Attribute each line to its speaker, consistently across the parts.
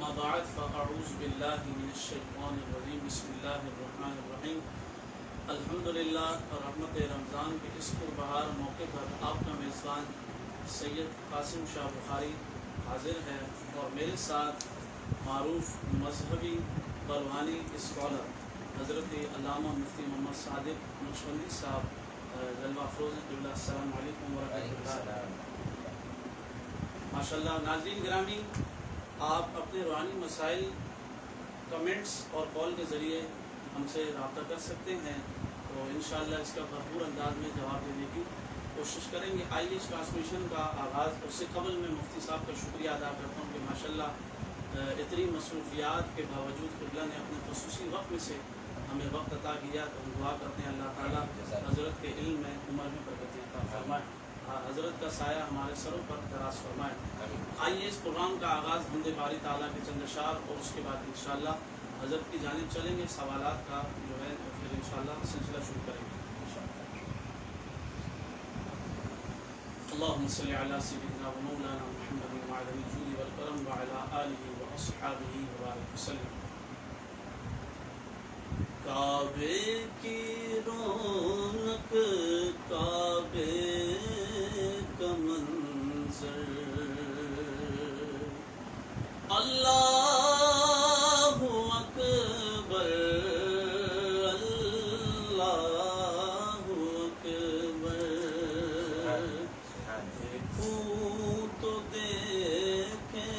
Speaker 1: اما بعد فاعوذ باللہ من الشیطان الرجیم بسم اللہ الرحمن الرحیم الحمدللہ رحمت رمضان کے اس پربہار موقع پر آپ کا میزبان سید قاسم شاہ بخاری حاضر ہے اور میرے ساتھ معروف مذہبی بروانی اسکالر حضرت علامہ مفتی محمد صادق نقشبندی صاحب جلوہ افروز قبلہ السلام علیکم ورحمۃ اللہ۔ ماشاء اللہ ناظرین گرامی، آپ اپنے روحانی مسائل کمنٹس اور کال کے ذریعے ہم سے رابطہ کر سکتے ہیں، تو انشاءاللہ اس کا بھرپور انداز میں جواب دینے کی کوشش کریں گے۔ آئیے اس ٹرانسمیشن کا آغاز، اس سے قبل میں مفتی صاحب کا شکریہ ادا کرتا ہوں کہ ماشاءاللہ اتنی مصروفیات کے باوجود قبلہ نے اپنے خصوصی وقت میں سے ہمیں وقت عطا کیا، تو ہم دعا کرتے ہیں اللہ تعالیٰ حضرت کے علم میں عمر میں برکتیں عطا فرمائے، حضرت کا سایہ ہمارے سروں پر دراز فرمائے۔ آئیے اس پروگرام کا آغاز حمد باری تعالیٰ کے چند اشعار اور اس کے بعد انشاءاللہ حضرت کی جانب چلیں گے، سوالات کا جو ہے پھر انشاءاللہ سلسلہ شروع کریں گے۔ اللہم صلی علی سیدنا و مولانا محمد وعلی الجود والکرم وعلی آلہ واصحابہ وبارک وسلم۔ کعبے کی رونق، کعبے کا منظر، اللہ اکبر اللہ اکبر، دیکھوں تو دیکھے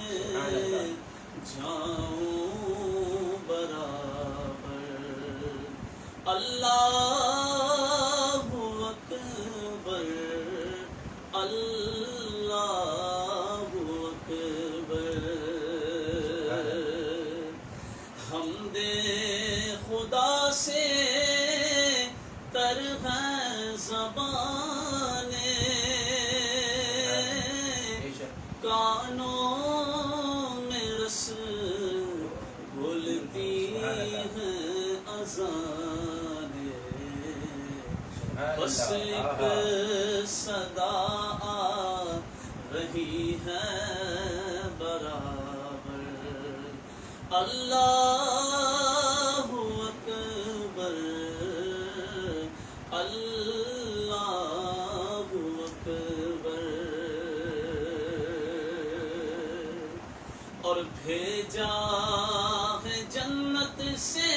Speaker 1: جاؤں برابر، اللہ اکبر اللہ اکبر، حمد خدا سے تر ہے زبانیں، کانوں میں رس گھلتی ہیں اذانیں، بس ایک صدا آ رہی ہے برابر، اللہ اکبر اللہ اکبر، اور بھیجا ہے جنت سے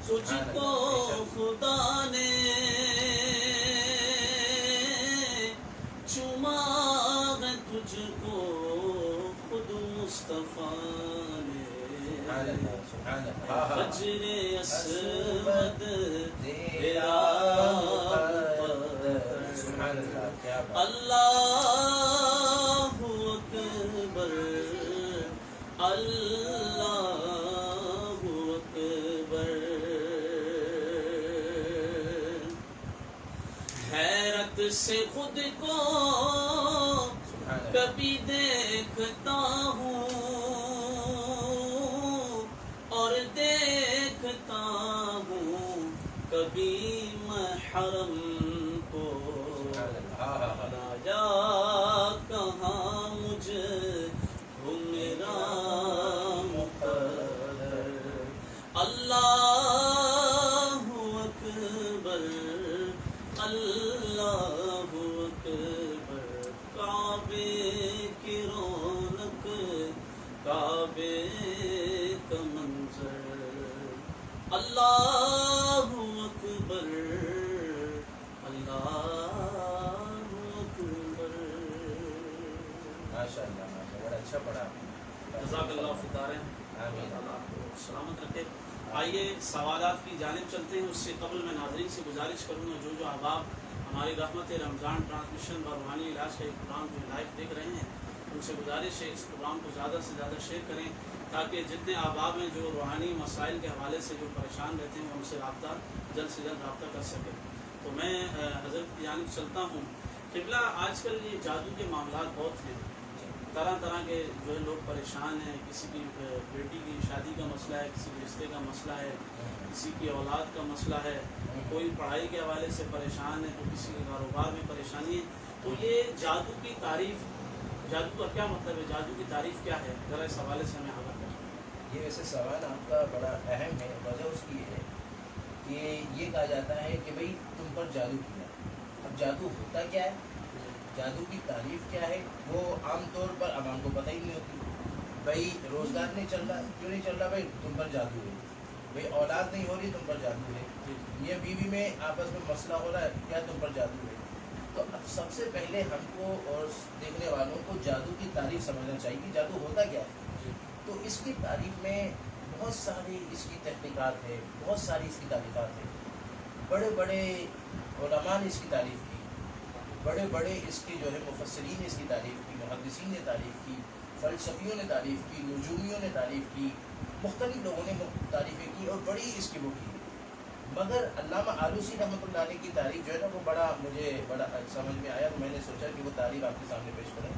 Speaker 1: تجھ کو خدا نے، چما ہے تجھ کو خود مصطفیٰ نے، حجر اسود تیرا اللہ اکبر اللہ اکبر، حیرت سے خود کو کبھی دیکھتا ہوں اور دیکھتا ہوں کبھی میں حرم کو، راجا کہاں مجھے ہو میرا مقرر، اللہ اکبر اللہ اکبر، کعبے کی رونق، کعبے کا منظر، اللہ اکبر اللہ اکبر۔
Speaker 2: ماشاءاللہ بڑا اچھا پڑھا،
Speaker 1: جزاک اللہ فی الدارین، اللہ آپ کو سلامت رکھے۔ آئیے سوالات کی جانب چلتے ہیں، اس سے قبل میں ناظرین سے گزارش کروں گا جو احباب ہماری رحمت رمضان ٹرانسمیشن اور روحانی علاج کا ایک پروگرام جو لائیو دیکھ رہے ہیں، ان سے گزارش ہے اس پروگرام کو زیادہ سے زیادہ شیئر کریں، تاکہ جتنے احباب ہیں جو روحانی مسائل کے حوالے سے جو پریشان رہتے ہیں وہ ہم سے رابطہ جلد سے جلد رابطہ کر سکیں۔ تو میں حضرت کی جانب چلتا ہوں۔ قبلہ آج کل یہ جادو کے معاملات بہت ہیں، طرح طرح کے جو ہے لوگ پریشان ہیں، کسی کی بیٹی کی شادی کا مسئلہ ہے، کسی کے رشتے کا مسئلہ ہے، کسی کی اولاد کا مسئلہ ہے، کوئی پڑھائی کے حوالے سے پریشان ہے، تو کسی کے کاروبار میں پریشانی ہے۔ تو یہ جادو کی تعریف جادو کا کیا مطلب ہے، جادو کی تعریف کیا ہے، ذرا اس حوالے سے ہمیں آگاہ کریں۔
Speaker 2: یہ ویسے سوال آپ کا بڑا اہم ہے، وجہ اس کی ہے کہ یہ کہا جاتا ہے کہ بھئی تم پر جادو کیا۔ اب جادو ہوتا کیا ہے، جادو کی تعریف کیا ہے، وہ عام طور پر عوام کو پتہ ہی نہیں ہوتی۔ بھئی روزگار نہیں چل رہا، کیوں نہیں چل رہا، بھئی تم پر جادو ہے۔ بھئی اولاد نہیں ہو رہی، تم پر جادو ہے۔ یہ بیوی میں آپس میں مسئلہ ہو رہا ہے، کیا تم پر جادو ہے۔ تو اب سب سے پہلے ہم کو اور دیکھنے والوں کو جادو کی تعریف سمجھنا چاہیے کہ جادو ہوتا کیا ہے۔ تو اس کی تعریف میں بہت ساری اس کی تحقیقات ہے، بہت ساری اس کی تعریفات ہیں۔ بڑے بڑے علماء نے اس کی تعریف کی، بڑے بڑے اس کے جو ہے مفسرین نے اس کی تعریف کی، محدثین نے تعریف کی، فلسفیوں نے تعریف کی، نجومیوں نے تعریف کی، مختلف لوگوں نے تعریفیں کی اور بڑی اس کی وہ کی۔ مگر علامہ آلوسی رحمۃ اللہ علیہ کی تعریف جو ہے نا وہ مجھے بڑا سمجھ میں آیا، تو میں نے سوچا کہ وہ تعریف آپ کے سامنے پیش کریں۔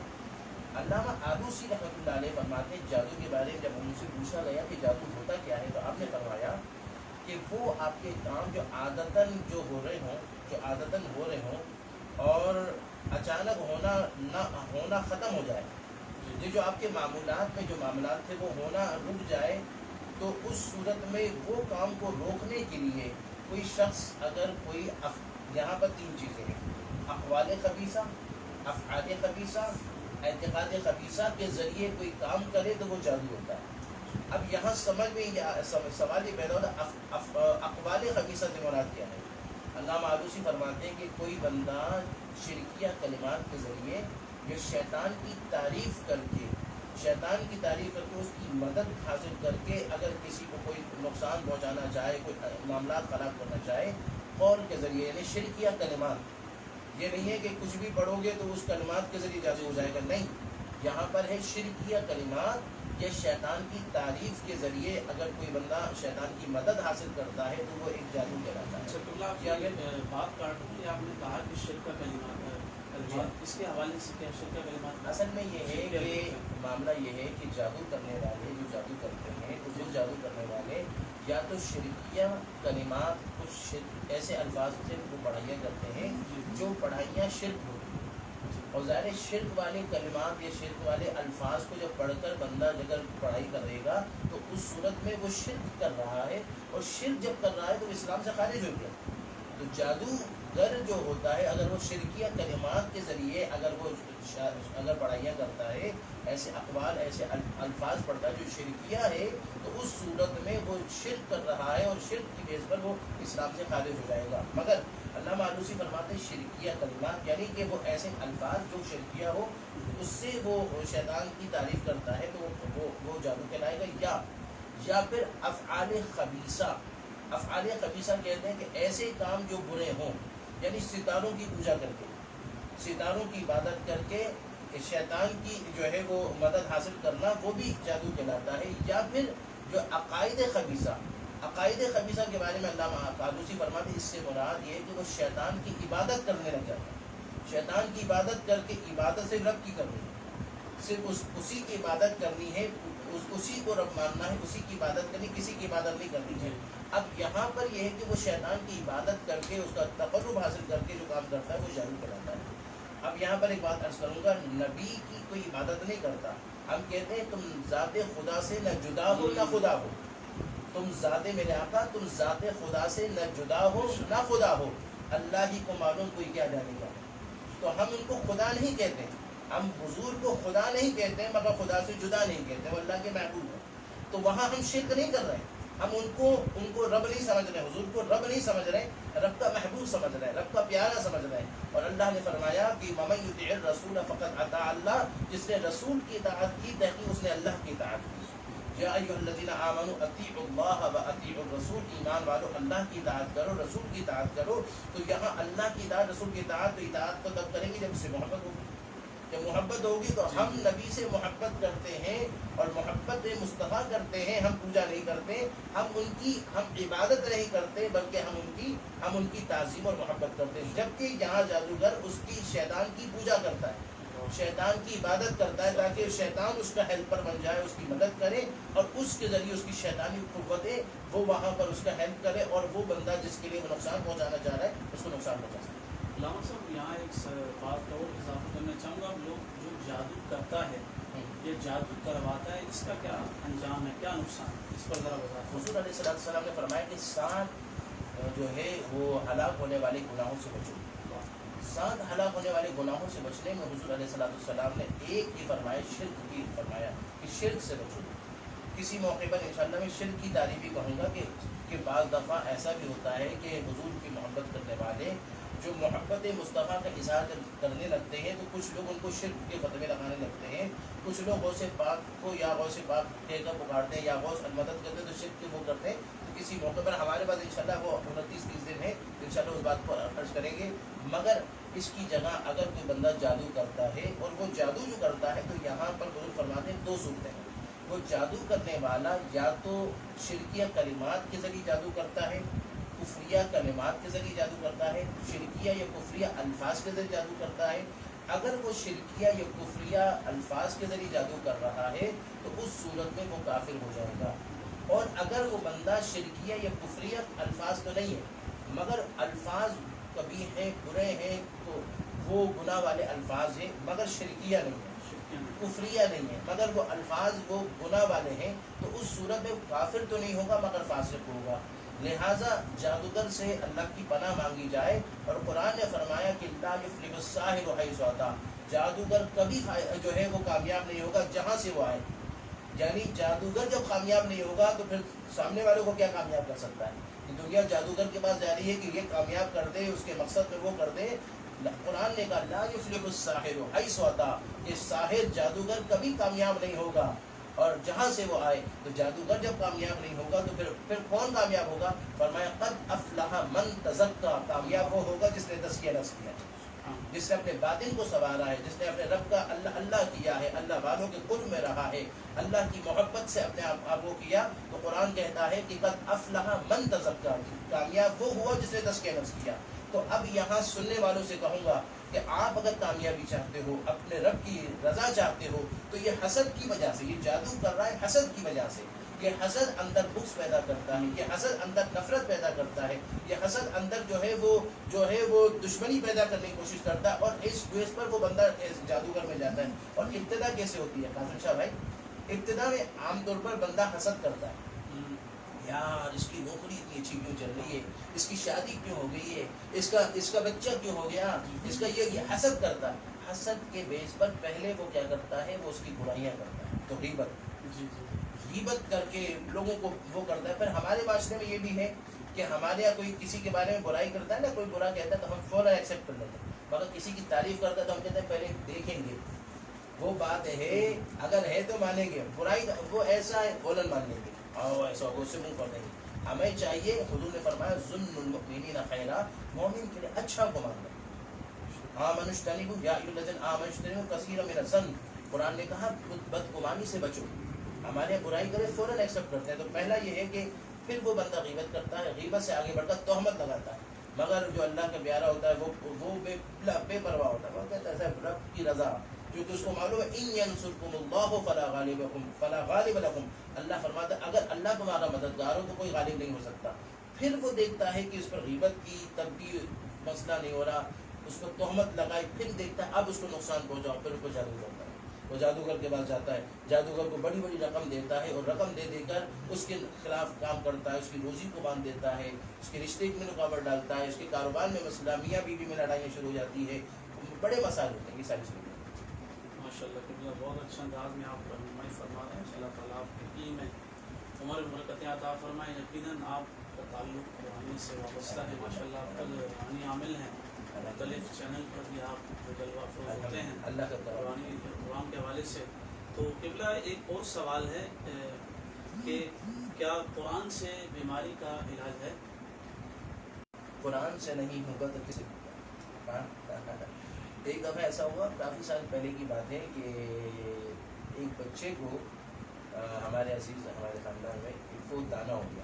Speaker 2: علامہ آلوسی رحمۃ اللہ علیہ فرماتے ہیں جادو کے بارے میں جب ان سے پوچھا گیا کہ جادو ہوتا کیا ہے، تو آپ نے فرمایا کہ وہ آپ کے کام جو عادتاً ہو رہے ہوں اور اچانک ہونا ختم ہو جائے، یہ جو آپ کے معمولات میں جو معاملات تھے وہ ہونا رک جائے، تو اس صورت میں وہ کام کو روکنے کے لیے کوئی شخص اگر کوئی یہاں پر 3 چیزیں ہیں، اقوال خبیثہ، افعال خبیثہ، اعتقاد خبیثہ کے ذریعے کوئی کام کرے تو وہ جادو ہوتا ہے۔ اب یہاں سمجھ میں سوال یہ پیدا ہوتا اقوال خبیثہ سے مراد کیا ہے۔ علامہ آلوسی فرماتے ہیں کہ کوئی بندہ شرکیہ کلمات کے ذریعے یا شیطان کی تعریف کر کے اس کی مدد حاصل کر کے اگر کسی کو کوئی نقصان پہنچانا چاہے، کوئی معاملات خراب کرنا چاہے، قول کے ذریعے، یعنی شرکیہ کلمات۔ یہ نہیں ہے کہ کچھ بھی پڑھو گے تو اس کلمات کے ذریعے جادو ہو جائے گا، نہیں، یہاں پر ہے شرکیہ کلمات یا شیطان کی تعریف کے ذریعے اگر کوئی بندہ شیطان کی مدد حاصل کرتا ہے تو وہ ایک جادو کہلاتا ہے۔
Speaker 1: کیا بات کاٹوں کہ آپ نے کہا کہ شرک کا کلمات، اس کے حوالے سے کیا شرک کا کلمات؟
Speaker 2: اصل میں یہ ہے کہ معاملہ یہ ہے کہ جادو کرنے والے جو جادو کرتے ہیں تو وہ جادو کرنے والے یا تو شرکیہ کلمات، کچھ ایسے الفاظ سے وہ پڑھائیاں کرتے ہیں جو پڑھائیاں شرک ہوتی ہیں، اور ظاہر شرک والے کلمات یا شرک والے الفاظ کو جب پڑھ کر بندہ اگر پڑھائی کرے گا تو اس صورت میں وہ شرک کر رہا ہے، اور شرک جب کر رہا ہے تو اسلام سے خارج ہو گیا۔ تو جادوگر جو ہوتا ہے اگر وہ شرکیہ کلمات کے ذریعے اگر پڑھائیاں کرتا ہے، ایسے اقوال، ایسے الفاظ پڑھتا ہے جو شرکیہ ہے، تو اس صورت میں وہ شرک کر رہا ہے اور شرک کی بیس پر وہ اسلام سے خارج ہو جائے گا۔ مگر علامہ آلوسی فرماتے ہیں شرکیہ کلمات یعنی کہ وہ ایسے الفاظ جو شرکیہ ہو، اس سے وہ شیطان کی تعریف کرتا ہے تو وہ جادو کہلائے گا۔ یا پھر افعال خبیثہ، افعال خبیثہ کہتے ہیں کہ ایسے کام جو برے ہوں، یعنی ستاروں کی پوجا کر کے، ستاروں کی عبادت کر کے شیطان کی جو ہے وہ مدد حاصل کرنا، وہ بھی جادو کہلاتا ہے۔ یا پھر جو عقائد خبیثہ کے بارے میں علامہ آلوسی فرماتے ہیں اس سے مراد یہ ہے کہ وہ شیطان کی عبادت کرنے لگ جاتا ہے، شیطان کی عبادت کر کے عبادت سے رب کی کرنی ہے، صرف اسی کی عبادت کرنی ہے، اسی کو رب ماننا ہے، اسی کی عبادت کرنی، کسی کی عبادت نہیں کرنی ہے۔ اب یہاں پر یہ ہے کہ وہ شیطان کی عبادت کر کے اس کا تقرب حاصل کر کے جو کام کرتا ہے وہ جادو کہلاتا ہے۔ اب یہاں پر ایک بات عرض کروں گا، نبی کی کوئی عبادت نہیں کرتا۔ ہم کہتے ہیں تم ذات خدا سے نہ جدا ہو نہ خدا ہو، تم ذات میرے آقا، تم ذات خدا سے نہ جدا ہو نہ خدا ہو، اللہ ہی کو معلوم کوئی کیا جانے گا۔ تو ہم ان کو خدا نہیں کہتے، ہم حضور کو خدا نہیں کہتے، مگر خدا سے جدا نہیں کہتے، وہ اللہ کے محبوب ہیں۔ تو وہاں ہم شرک نہیں کر رہے، ہم ان کو رب نہیں سمجھ رہے، حضور کو رب نہیں سمجھ رہے، رب کا محبوب سمجھ رہے ہیں، رب کا پیارا سمجھ رہے ہیں۔ اور اللہ نے فرمایا کہ وَمَن يُطِعِ الرَّسُولَ فَقَدْ أَطَاعَ اللَّهَ، جس نے رسول کی اطاعت کی تحقیق اس نے اللہ کی اطاعت کی۔ یا ایھا الذین آمنوا اطیعوا اللہ واطیعوا الرسول، ایمان والو اللہ کی اطاعت کرو، رسول کی اطاعت کرو۔ تو یہاں اللہ کی اطاعت، رسول کی اطاعت، تو اطاعت تو تب کریں گے جب اس سے محبت ہوگی۔ جب محبت ہوگی تو ہم نبی سے محبت کرتے ہیں اور محبت مصطفیٰ کرتے ہیں، ہم پوجا نہیں کرتے، ہم عبادت نہیں کرتے، بلکہ ہم ان کی تعظیم اور محبت کرتے ہیں۔ جبکہ یہاں جادوگر اس کی شیطان کی پوجا کرتا ہے، شیطان کی عبادت کرتا ہے تاکہ شیطان اس کا ہیلپر بن جائے، اس کی مدد کرے، اور اس کے ذریعے اس کی شیطانی قوتیں وہ وہاں پر اس کا ہیلپ کرے، اور وہ بندہ جس کے لیے وہ نقصان پہنچانا چاہ رہا ہے اس کو نقصان پہنچا سکے۔
Speaker 1: علامہ صاحب یہاں ایک بات کا اور اضافہ کرنا چاہوں گا. لوگ جو جادو کرتا ہے یہ جادو کرواتا ہے, اس کا کیا انجام ہے, کیا نقصان ہے, اس پر ذرا بتائیں.
Speaker 2: حضور علیہ السلام نے فرمایا کہ 7 جو ہے وہ ہلاک ہونے والے گناہوں سے بچو. 7 ہلاک ہونے والے گناہوں سے بچنے میں حضور علیہ السلام نے ایک ہی فرمایا, شرک کی فرمایا کہ شرک سے بچو. کسی موقع پر انشاءاللہ میں شرک کی تعریف بھی کہوں گا کہ بعض دفعہ ایسا بھی ہوتا ہے کہ حضور کی محبت کرنے والے جو محبت مصطفیٰ کا اظہار کرنے لگتے ہیں تو کچھ لوگ ان کو شرک کے فتوے لگانے لگتے ہیں. کچھ لوگ غوث پاک کو یا غوث پاک کہہ کر پکارتے ہیں یا غوث المدد کرتے ہیں تو شرک کے وہ کرتے ہیں. تو کسی موقع پر ہمارے پاس انشاءاللہ وہ 29-30 دن ہے, انشاءاللہ اس بات کو خرچ کریں گے. مگر اس کی جگہ اگر کوئی بندہ جادو کرتا ہے اور وہ جادو جو کرتا ہے تو یہاں پر حضور فرماتے ہیں 2 صورتیں ہیں. وہ جادو کرنے والا یا تو شرکیہ کلمات کے ذریعے جادو کرتا ہے, کفریہ کلمات کے ذریعے جادو کرتا ہے, شرکیہ یا کفریہ الفاظ کے ذریعے جادو کرتا ہے. اگر وہ شرکیہ یا کفریہ الفاظ کے ذریعے جادو کر رہا ہے تو اس صورت میں وہ کافر ہو جائے گا. اور اگر وہ بندہ شرکیہ یا کفریہ الفاظ تو نہیں ہے مگر الفاظ کبھی ہیں, برے ہیں, تو وہ گناہ والے الفاظ ہیں مگر شرکیہ نہیں ہے, کفریہ نہیں ہے, مگر وہ الفاظ وہ گناہ والے ہیں, تو اس صورت میں کافر تو نہیں ہوگا مگر فاسق ہوگا. لہٰذا جادوگر سے اللہ کی پناہ مانگی جائے. اور قرآن نے فرمایا کہ لا یفلح الساحر حیث اتى, جادوگر کبھی جو ہے وہ کامیاب نہیں ہوگا جہاں سے وہ آئے. یعنی جادوگر جب کامیاب نہیں ہوگا تو پھر سامنے والوں کو کیا کامیاب کر سکتا ہے. دنیا جادوگر کے پاس جا رہی ہے کہ یہ کامیاب کر دے, اس کے مقصد میں وہ کر دے. قرآن نے کہا لا یفلح الساحر حیث اتى, کہ ساحر جادوگر کبھی کامیاب نہیں ہوگا اور جہاں سے وہ آئے. تو جادوگر جب کامیاب نہیں ہوگا تو پھر کون کامیاب ہوگا؟ فرمایا قد افلح من تزکا, کامیاب وہ ہوگا جس نے تزکیہ نفس کیا, جس نے اپنے باطن کو سنوارا ہے, جس نے اپنے رب کا اللہ اللہ کیا ہے, اللہ والوں کے قرب میں رہا ہے, اللہ کی محبت سے اپنے آپ کو کیا. تو قرآن کہتا ہے کہ قد افلح من تزکا, کامیاب وہ ہوا جس نے تزکیہ نفس کیا. تو اب یہاں سننے والوں سے کہوں گا کہ آپ اگر کامیابی چاہتے ہو, اپنے رب کی رضا چاہتے ہو, تو یہ حسد کی وجہ سے, یہ جادو کر رہا ہے حسد کی وجہ سے. یہ حسد اندر بغض پیدا کرتا ہے, یہ حسد اندر نفرت پیدا کرتا ہے, یہ حسد اندر جو ہے وہ دشمنی پیدا کرنے کی کوشش کرتا ہے. اور اس بیس پر وہ بندہ جادوگر میں جاتا ہے. اور ابتدا کیسے ہوتی ہے قاسم شاہ بھائی؟ ابتدا میں عام طور پر بندہ حسد کرتا ہے, یار اس کی نوکری اتنی اچھی کیوں چل رہی ہے, اس کی شادی کیوں ہو گئی ہے, اس کا بچہ کیوں ہو گیا, اس کا یہ حسد کرتا ہے. حسد کے بیس پر پہلے وہ کیا کرتا ہے, وہ اس کی برائیاں کرتا ہے. تو غیبت کر کے لوگوں کو وہ کرتا ہے. پھر ہمارے معاشرے میں یہ بھی ہے کہ ہمارے یہاں کوئی کسی کے بارے میں برائی کرتا ہے نا, کوئی برا کہتا ہے تو ہم فوراً ایکسیپٹ کر لیتے ہیں, مگر کسی کی تعریف کرتا ہے تو ہم کہتے ہیں پہلے دیکھیں گے. وہ بات ہے, اگر ہے تو مانیں گے, برائی وہ ایسا ہے فوراً مان لیں گے, اور ایسا ہوگا اس سے منہ کر دیں گے. ہمیں چاہیے, حضور نے فرمایا ظن المؤمنین خیرا, مومن کے لیے اچھا کو ماننا. آمنوا اجتنبوا یا ایھا الذین آمنوا اجتنبوا کثیرا من الظن, قرآن نے کہا بدگمانی سے بچو. ہمارے برائی کرے فوراً ایکسیپٹ کرتے ہیں. تو پہلا یہ ہے کہ پھر وہ بندہ غیبت کرتا ہے, غیبت سے آگے بڑھ کر تہمت لگاتا ہے. مگر جو اللہ کا پیارا ہوتا ہے وہ بے پرواہ ہوتا ہے, وہ کہتا ہے رب کی رضا, کیونکہ اس کو معلوم ہے ان ینصرکم اللہ فلا غالب لکم, اللہ فرماتا ہے اگر اللہ تمہارا مددگار ہو تو کوئی غالب نہیں ہو سکتا. پھر وہ دیکھتا ہے کہ اس پر غیبت کی تب بھی مسئلہ نہیں ہو رہا, اس پر تہمت لگائی, پھر دیکھتا ہے اب اس کو نقصان پہنچاؤ, پھر اس کو جادو کرتا ہے. وہ جادوگر کے پاس جاتا ہے, جادوگر کو بڑی بڑی رقم دیتا ہے, اور رقم دے کر اس کے خلاف کام کرتا ہے, اس کی روزی کو باندھ دیتا ہے, اس کے رشتے میں رکاوٹ ڈالتا ہے, اس کے کاروبار میں مسئلہ, میاں بیوی میں لڑائیاں شروع ہو جاتی ہے, بڑے مسائل ہوتے ہیں. یہ ساری چیزیں
Speaker 1: ماشاء اللہ بہت اچھا انداز میں آپ رہنمائی فرما رہے ہیں. اللہ تعالیٰ آپ کی میں عمر برکتیں عطا فرمائیں. یقیناً آپ کا تعلق روحانی سے وابستہ ہے. ماشاء اللہ آپ کل روحانی عامل ہیں, مختلف چینل پر بھی آپ جلوہ افروز ہوتے ہیں
Speaker 2: اللہ کا
Speaker 1: روحانی پروگرام کے حوالے سے. تو قبلہ ایک اور سوال ہے کہ کیا قرآن سے بیماری کا علاج ہے؟
Speaker 2: قرآن سے نہیں ہوگا تو کسی ہوگا. ایک دفعہ ایسا ہوا, کافی سال پہلے کی بات ہے, کہ ایک بچے کو ہمارے عزیز ہمارے خاندان میں ایک کو دانا ہو گیا.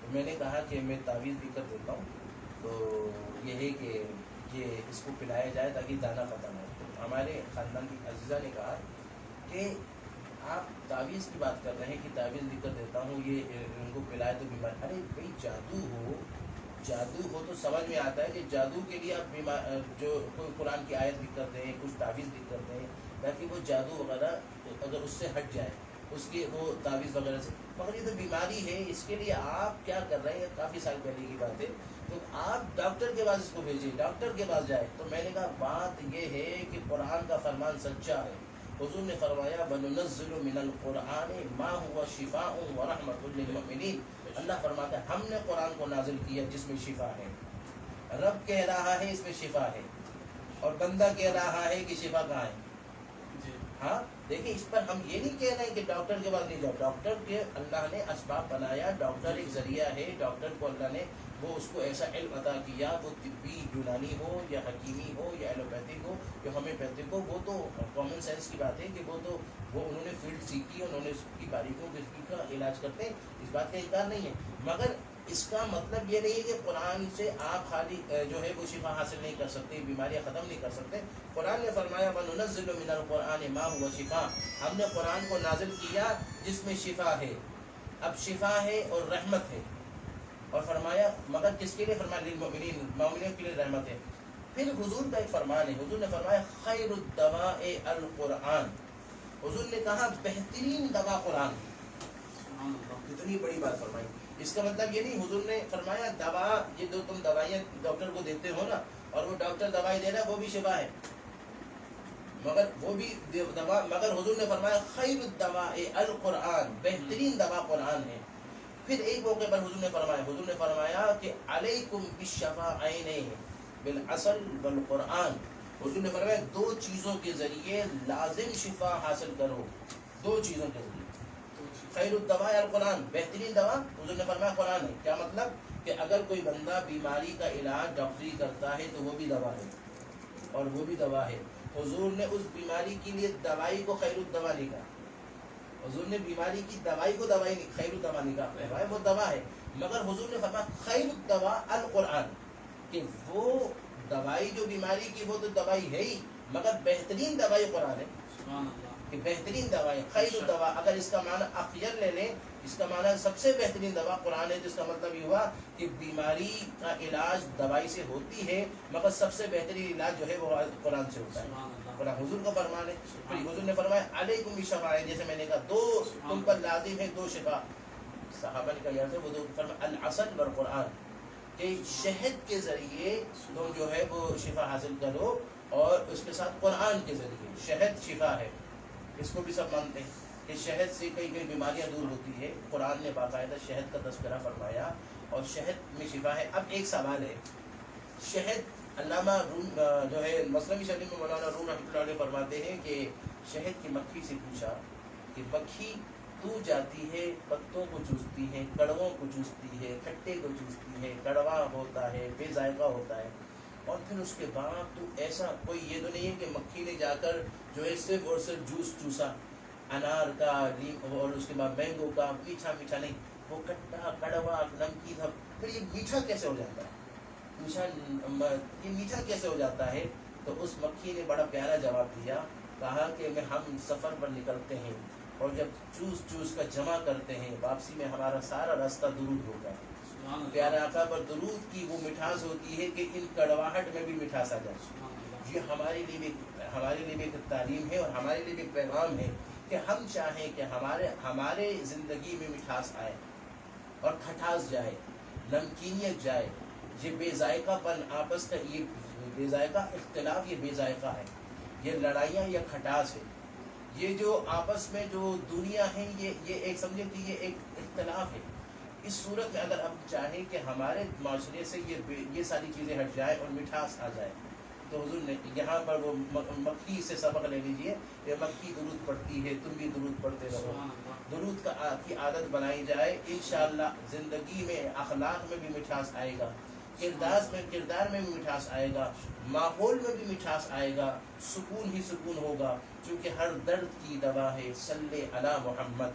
Speaker 2: تو میں نے کہا کہ میں تعویذ بھی کر دیتا ہوں, تو یہ ہے کہ یہ اس کو پلایا جائے تاکہ دانا ختم ہو. تو ہمارے خاندان کی عزیزہ نے کہا کہ آپ تعویذ کی بات کر رہے ہیں کہ تعویذ بھی کر دیتا ہوں, یہ ان کو پلائے تو بیمار. ارے بھائی جادو ہو جادو ہو تو سمجھ میں آتا ہے کہ جادو کے لیے آپ جو کوئی قرآن کی آیت لکھ کر دیں، کچھ تعویذ لکھ کر دیں تاکہ وہ جادو وغیرہ اگر اس سے ہٹ جائے، اس کی وہ تعویذ وغیرہ سے. مگر یہ تو بیماری ہے، اس کے لیے آپ کیا کر رہے ہیں؟ کافی سال پہلے کی بات ہے. تو آپ ڈاکٹر کے پاس اس کو بھیجیے، ڈاکٹر کے پاس جائے. تو میں نے کہا بات یہ ہے کہ قرآن کا فرمان سچا ہے. حضور نے فرمایا وَنُنَزِّلُ مِنَ الْقُرْآنِ مَا هُوَ شِفَاءٌ وَرَحْمَةٌ لِّلْمُؤْمِنِينَ. اللہ فرماتا ہے ہم نے قرآن کو نازل کیا جس میں شفا ہے. رب کہہ رہا ہے اس میں شفا ہے، اور بندہ کہہ رہا ہے کہ شفا کہاں ہے. ہاں دیکھیں، اس پر ہم یہ نہیں کہہ رہے ہیں کہ ڈاکٹر کے پاس نہیں جاؤ. ڈاکٹر کے اللہ نے اسباب بنایا، ڈاکٹر ایک ذریعہ ہے. ڈاکٹر کو اللہ نے وہ اس کو ایسا علم عطا کیا، وہ طبی یونانی ہو یا حکیمی ہو یا ایلوپیتھک ہو یا ہومیوپیتھک ہو، وہ تو کامن سینس کی بات ہے کہ وہ انہوں نے فیلڈ سیکھی، انہوں نے اس کی باریکیوں کا علاج کرتے ہیں. اس بات کا انکار نہیں ہے، مگر اس کا مطلب یہ نہیں ہے کہ قرآن سے آپ خالی جو ہے وہ شفا حاصل نہیں کر سکتے، بیماریاں ختم نہیں کر سکتے. قرآن نے فرمایا وَنُنَزِّلُ مِنَ الْقُرْآنِ مَا هُوَ شِفَاءٌ. ہم نے قرآن کو نازل کیا جس میں شفا ہے. اب شفا ہے اور رحمت ہے، اور فرمایا مگر کس کے لیے؟ فرمایا للمؤمنین، مومنین کے لیے رحمت ہے. پھر حضور کا ایک فرمان ہے، حضور نے فرمایا خیر الدواء القرآن. حضور نے کہا بہترین دوا قرآن. اتنی بڑی بات فرمائی. اس کا مطلب یہ نہیں، حضور نے فرمایا دوا، یہ جو تم دوائیاں ڈاکٹر کو دیتے ہو نا، اور وہ ڈاکٹر دوائی دے رہا ہے وہ بھی شفا ہے، مگر وہ بھی دوا، مگر حضور نے فرمایا خیر الدواء القرآن، بہترین دوا قرآن ہے. پھر ایک موقع پر حضور نے فرمایا کہ علیکم بالشفاعین بالعسل والقرآن. حضور نے فرمایا دو چیزوں کے ذریعے لازم شفا حاصل کرو. دو چیزوں کے ذریعے خیر الدواء القرآن، بہترین دوا حضور نے فرمایا قرآن ہے. کیا مطلب؟ کہ اگر کوئی بندہ بیماری کا علاج ڈاکٹری کرتا ہے تو وہ بھی دوا ہے، اور وہ بھی دوا ہے. حضور نے اس بیماری کے لیے دوائی کو خیر الدواء نہیں کہا. حضور نے بیماری کی دوائی کو دوائی نہیں، خیر الدواء نہیں کہا، وہ دوا ہے. مگر حضور نے فرمایا خیر الدواء القرآن، کہ وہ دوائی جو بیماری کی وہ تو دوائی ہے ہی، مگر بہترین دوائی قرآن ہے. کہ بہترین دوائی خیر الدواء، اگر اس کا معنی اخیر لے لیں، اس کا معنی سب سے بہترین دوا قرآن ہے. جس کا مطلب یہ ہوا کہ بیماری کا علاج دوائی سے ہوتی ہے، مگر سب سے بہترین علاج جو ہے وہ قرآن سے ہوتا ہے. قرآن حضور کا فرمان ہے. پھر حضور نے فرمایا علیکم بالشفاعین، جیسے میں نے کہا دو تم پر لازم ہے، دو شفا. صحابہ نے کہا یار وہ دو، فرمایا العسل والقرآن، کہ شہد کے ذریعے تم جو ہے وہ شفا حاصل کرو، اور اس کے ساتھ قرآن کے ذریعے. شہد شفا ہے، اس کو بھی سب مانتے ہیں کہ شہد سے کئی کئی بیماریاں دور ہوتی ہے. قرآن نے باقاعدہ شہد کا تذکرہ فرمایا، اور شہد میں شفا ہے. اب ایک سوال ہے، شہد علامہ روم جو ہے مسلمی شریف میں مولانا روم رحمۃ اللہ علیہ فرماتے ہیں کہ شہد کی مکھی سے پوچھا کہ مکھی تو جاتی ہے، پتوں کو چوستی ہے، کڑووں کو چوستی ہے، کھٹے کو چوستی ہے، کڑوا ہوتا ہے، بے ذائقہ ہوتا ہے، اور پھر اس کے بعد تو ایسا کوئی یہ تو نہیں ہے کہ مکھی نے جا کر جو ہے صرف اور صرف جوس چوسا انار کا اور اس کے بعد مینگو کا، میٹھا میٹھا نہیں، وہ کھٹا کڑوا نمکین تھا. پھر یہ میٹھا کیسے ہو جاتا ہے؟ یہ میٹھا کیسے ہو جاتا ہے؟ تو اس مکھی نے بڑا پیارا جواب دیا، کہا کہ ہم سفر پر نکلتے ہیں، اور جب چوس چوس کا جمع کرتے ہیں، واپسی میں ہمارا سارا راستہ درود ہوتا ہے. پیارے آقا پر درود کی وہ مٹھاس ہوتی ہے کہ ان کڑواہٹ میں بھی مٹھاس آ جائے. یہ ہمارے لیے بھی ایک تعلیم ہے، اور ہمارے لیے بھی ایک پیغام ہے کہ ہم چاہیں کہ ہمارے زندگی میں مٹھاس آئے اور کھٹاس جائے، نمکینیت جائے. یہ بے ذائقہ پن آپس کا، یہ بے ذائقہ اختلاف، یہ بے ذائقہ ہے، یہ لڑائیاں، یہ کھٹاس ہے. یہ جو آپس میں جو دنیا ہے، یہ ایک سمجھے کہ یہ ایک اختلاف ہے. اس صورت میں اگر ہم چاہیں کہ ہمارے معاشرے سے یہ ساری چیزیں ہٹ جائے اور مٹھاس آ جائے، تو حضور نے یہاں پر وہ مکھی سے سبق لے لیجئے. یہ مکھی درود پڑھتی ہے، تم بھی درود پڑھتے رہو. درود کی عادت بنائی جائے، انشاءاللہ زندگی میں، اخلاق میں بھی مٹھاس آئے گا، کردار میں بھی مٹھاس آئے گا، ماحول میں بھی مٹھاس آئے گا، سکون ہی سکون ہوگا. چونکہ ہر درد کی دوا ہے صلی علی محمد،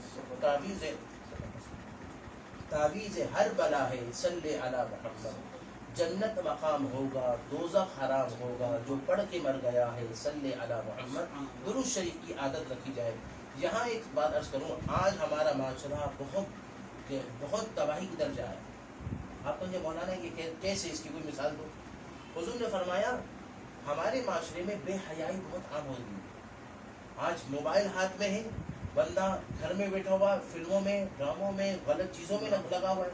Speaker 2: تعویذ ہر بلا ہے صلی علی محمد. جنت مقام ہوگا، دوزخ حرام ہوگا جو پڑھ کے مر گیا ہے صلی علی محمد. درود شریف کی عادت رکھی جائے. یہاں ایک بات عرض کروں، آج ہمارا معاشرہ بہت تباہی کی طرف جا رہا ہے. آپ مجھے مولانا یہ کیسے، اس کی کوئی مثال دو؟ حضور نے فرمایا ہمارے معاشرے میں بے حیائی بہت عام ہو گئی ہے۔ آج موبائل ہاتھ میں ہے، بندہ گھر میں بیٹھا ہوا فلموں میں، ڈراموں میں، غلط چیزوں میں لگا ہوا ہے،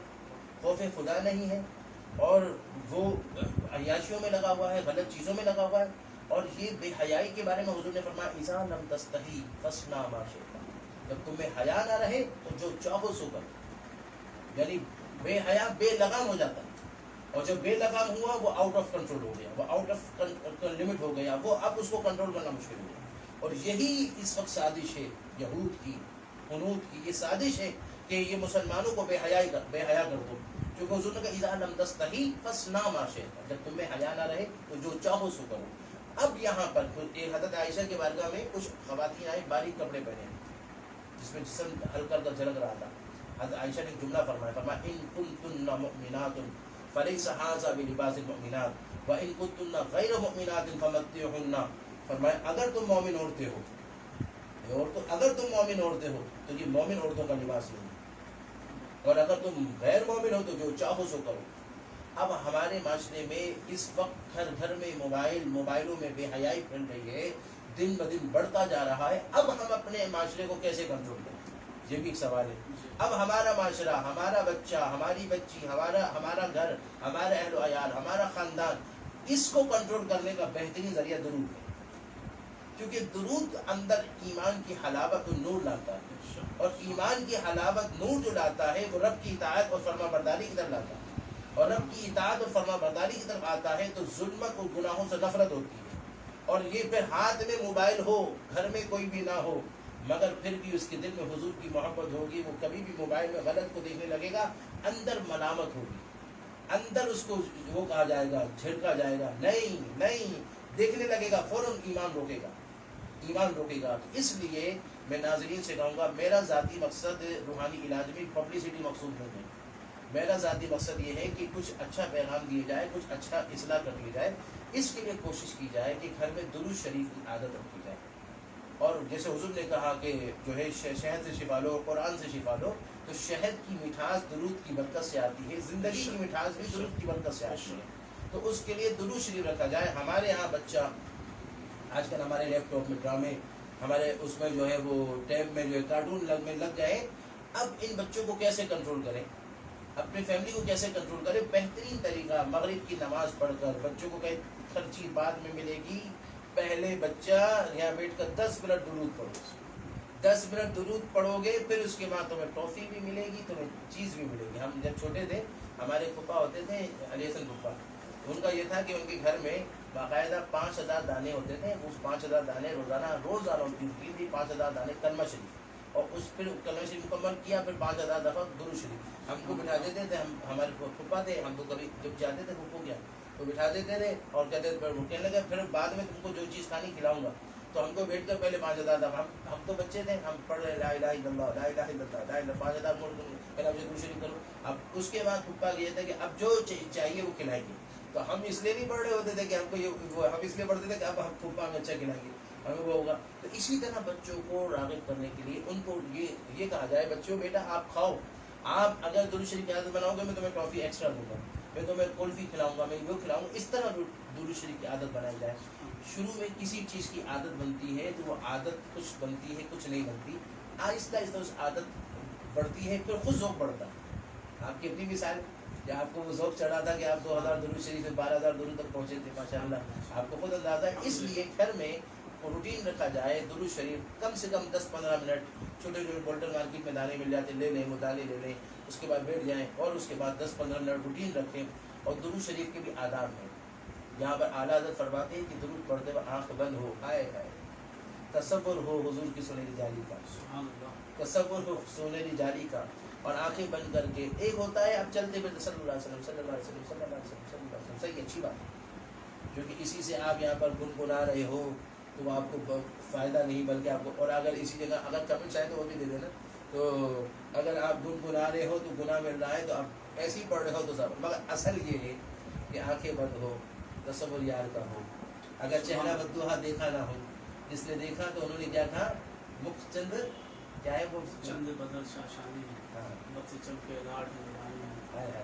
Speaker 2: خوف خدا نہیں ہے، اور وہ عیاشیوں میں لگا ہوا ہے، غلط چیزوں میں لگا ہوا ہے۔ اور یہ بے حیائی کے بارے میں حضور نے فرمایا اذا لم تستحی فاصنع ما شئت، جب تمہیں حیا نہ رہے تو جو چاہو سو کرو۔ یعنی بے حیا بے لگام ہو جاتا ہے، اور جب بے لگام ہوا وہ آؤٹ آف کنٹرول ہو گیا، وہ آؤٹ آف لمٹ ہو گیا، وہ اب اس کو کنٹرول کرنا مشکل ہو گیا۔ اور یہی اس وقت سازش ہے یہود کی، حنود کی، یہ سازش ہے کہ یہ مسلمانوں کو بے حیا کر دو، کیونکہ حضور نے کہا اذا لم تستحی فاصنع ما شئت، جب تمہیں حیا نہ رہے تو جو چاہو سو کرو۔ اب یہاں پر ایک حضرت عائشہ کے بارگاہ میں کچھ خواتین آئی باریک کپڑے پہنے، جس میں جسم ہلکا ہلکا جھلک رہا تھا۔ حضرت عائشہ نے ایک جملہ فرمایا ان کنتن مؤمنات فلیس ھذا بلباس المؤمنات وان کنتن غیر مؤمنات فمتعوهن، فرمایا اگر تم مومن عورتیں ہو، اگر تم مومن عورتیں ہو تو یہ مومن عورتوں کا لباس نہیں، اور اگر تم غیر مومن ہو تو جو چاہو سو کرو۔ اب ہمارے معاشرے میں اس وقت گھر گھر میں موبائلوں میں بے حیائی پھیل رہی ہے، دن بدن بڑھتا جا رہا ہے۔ اب ہم اپنے معاشرے کو کیسے کنٹرول کریں، یہ بھی ایک سوال ہے۔ اب ہمارا معاشرہ، ہمارا بچہ، ہماری بچی، ہمارا گھر، ہمارا اہل و عیال، ہمارا خاندان، اس کو کنٹرول کرنے کا بہترین ذریعہ درود ہے، کیونکہ درود اندر ایمان کی حلاوت و نور لاتا ہے، اور ایمان کی حلاوت نور جو لاتا ہے وہ رب کی اطاعت اور فرما برداری کی طرف لاتا ہے، اور رب کی اطاعت اور فرما برداری کی طرف آتا ہے تو ظلمت اور گناہوں سے نفرت ہوتی ہے۔ اور یہ پھر ہاتھ میں موبائل ہو، گھر میں کوئی بھی نہ ہو، مگر پھر بھی اس کے دل میں حضور کی محبت ہوگی، وہ کبھی بھی موبائل میں غلط کو دیکھنے لگے گا، اندر ملامت ہوگی، اندر اس کو وہ کہا جائے گا، جھڑکا جائے گا، نہیں دیکھنے لگے گا، فوراً ایمان روکے گا۔ اس لیے میں ناظرین سے کہوں گا، میرا ذاتی مقصد روحانی علاج میں پبلسٹی مقصود نہیں ہے، میرا ذاتی مقصد یہ ہے کہ کچھ اچھا پیغام دیے جائے، کچھ اچھا اصلاح کر دی جائے۔ اس کے لیے کوشش کی جائے کہ گھر میں درود شریف کی عادت رکھی جائے، اور جیسے حضور نے کہا کہ جو ہے شہد سے شفا لو، قرآن سے شفا لو، تو شہد کی مٹھاس درود کی برکت سے آتی ہے، زندگی کی مٹھاس بھی درود کی برکت سے آتی ہے، تو اس کے لیے درود شریف رکھا جائے۔ ہمارے یہاں بچہ آج کل ہمارے لیپ ٹاپ میں ڈرامے، ہمارے اس میں جو ہے وہ ٹیب میں جو ہے کارٹون لگ جائے۔ اب ان بچوں کو کیسے کنٹرول کریں، اپنی فیملی کو کیسے کنٹرول کریں؟ بہترین طریقہ مغرب کی نماز پڑھ کر بچوں کو کہیں ہر چیز بعد میں ملے گی، پہلے بچہ یہاں بیٹھ کر 10 منٹ درود پڑھو، 10 منٹ درود پڑھو گے، پھر اس کے بعد تمہیں ٹافی بھی ملے گی، تمہیں چیز بھی ملے گی۔ ہم جب چھوٹے تھے، ہمارے پھپھا ہوتے تھے علی حسن پھپھا، ان کا یہ تھا کہ ان کے گھر میں باقاعدہ 5000 دانے ہوتے تھے، اس 5000 دانے روزانہ ان کی روٹین تھی، 5000 دانے کلمہ شریف، اور اس پھر کلمہ شریف مکمل کیا، پھر 5000 دفعہ درود شریف۔ ہم کو بٹھا دیتے تھے، ہمارے پھپھا تھے، ہم تو کبھی جب جاتے تھے پھپھو کیا تو بٹھا دیتے تھے اور کہتے تھے کہنے لگے پھر بعد میں تم کو جو چیز کھانی کھلاؤں گا، تو ہم کو بیٹھ کر پہلے 5000 دفعہ، ہم تو بچے تھے، ہم پڑھ رہے لا الہ الا اللہ لا الہ الا اللہ لا الہ 5000 موڑ پھر اب درود شریف کرو۔ اب اس کے بعد پھپھا یہ تھا کہ اب جو چاہیے وہ کھلائیں گے، تو ہم اس لیے نہیں پڑھ رہے ہوتے تھے کہ ہم کو ہم اس لیے پڑھتے تھے کہ اب ہم پھپھا ہمیں اچھا کھلائیں گے، ہمیں وہ ہوگا۔ تو اسی طرح بچوں کو راغب کرنے کے لیے ان کو یہ کہا جائے بچوں بیٹا آپ کھاؤ، آپ اگر درود شریف کی عادت بناؤ گے میں تمہیں ٹافی ایکسٹرا دوں گا، میں تمہیں کلفی کھلاؤں گا، میں وہ کھلاؤں گا۔ اس طرح درود شریف کی عادت بنائی جائے۔ شروع میں کسی چیز کی عادت بنتی ہے تو وہ عادت کچھ بنتی ہے کچھ نہیں بنتی، آہستہ آہستہ اس عادت بڑھتی ہے، پھر خود ذوق بڑھتا ہے۔ آپ کی اپنی مثال کہ آپ کو وہ ذوق چڑھا تھا کہ آپ 2000 درود شریف سے 12000 درود تک پہنچے تھے، ماشاءاللہ آپ کو خود اندازہ ہے۔ اس لیے گھر میں روٹین رکھا جائے، درود شریف کم سے کم 10-15 منٹ، چھوٹے چھوٹے بولٹن مارکیٹ میں دانے مل جاتے لے لیں، وہ دانے لے لیں، اس کے بعد بیٹھ جائیں، اور اس کے بعد 10-15 منٹ روٹین رکھیں۔ اور درود شریف کے بھی آداب ہیں، یہاں پر اعلیٰ حضرت فرماتے ہیں کہ درود پڑھتے ہوئے آنکھ بند ہو، ہائے تصور ہو حضور کی سنہری جالی کا، تصور ہو سنہری جالی کا، اور آنکھیں بند کر کے ایک ہوتا ہے اب چلتے ہوئے صلی اللہ علیہ وسلم صلی اللہ علیہ وسلم صلی اللہ علیہ وسلم صلی اللہ علیہ وسلم، صحیح اچھی بات ہے، کیونکہ اسی سے آپ یہاں پر گنگنا رہے ہو تو آپ کو فائدہ نہیں بلکہ آپ کو، اور اگر اسی جگہ اگر کمنٹ چاہے تو وہ بھی دے دینا، تو اگر آپ گنگنا رہے ہو تو گناہ مل رہا ہے، تو آپ ایسے ہی پڑھ رہے ہو تو سب، مگر اصل یہ ہے کہ آنکھیں بند ہو، تصور یار کا ہو، اگر چہرہ بدوہا دیکھا نہ ہو، جس نے دیکھا تو انہوں نے کیا کہا، مکھ چند کیا ہے وہ
Speaker 1: چند بدر شاشانی ہے، بت چمکے لاڈ نگرانی ہے،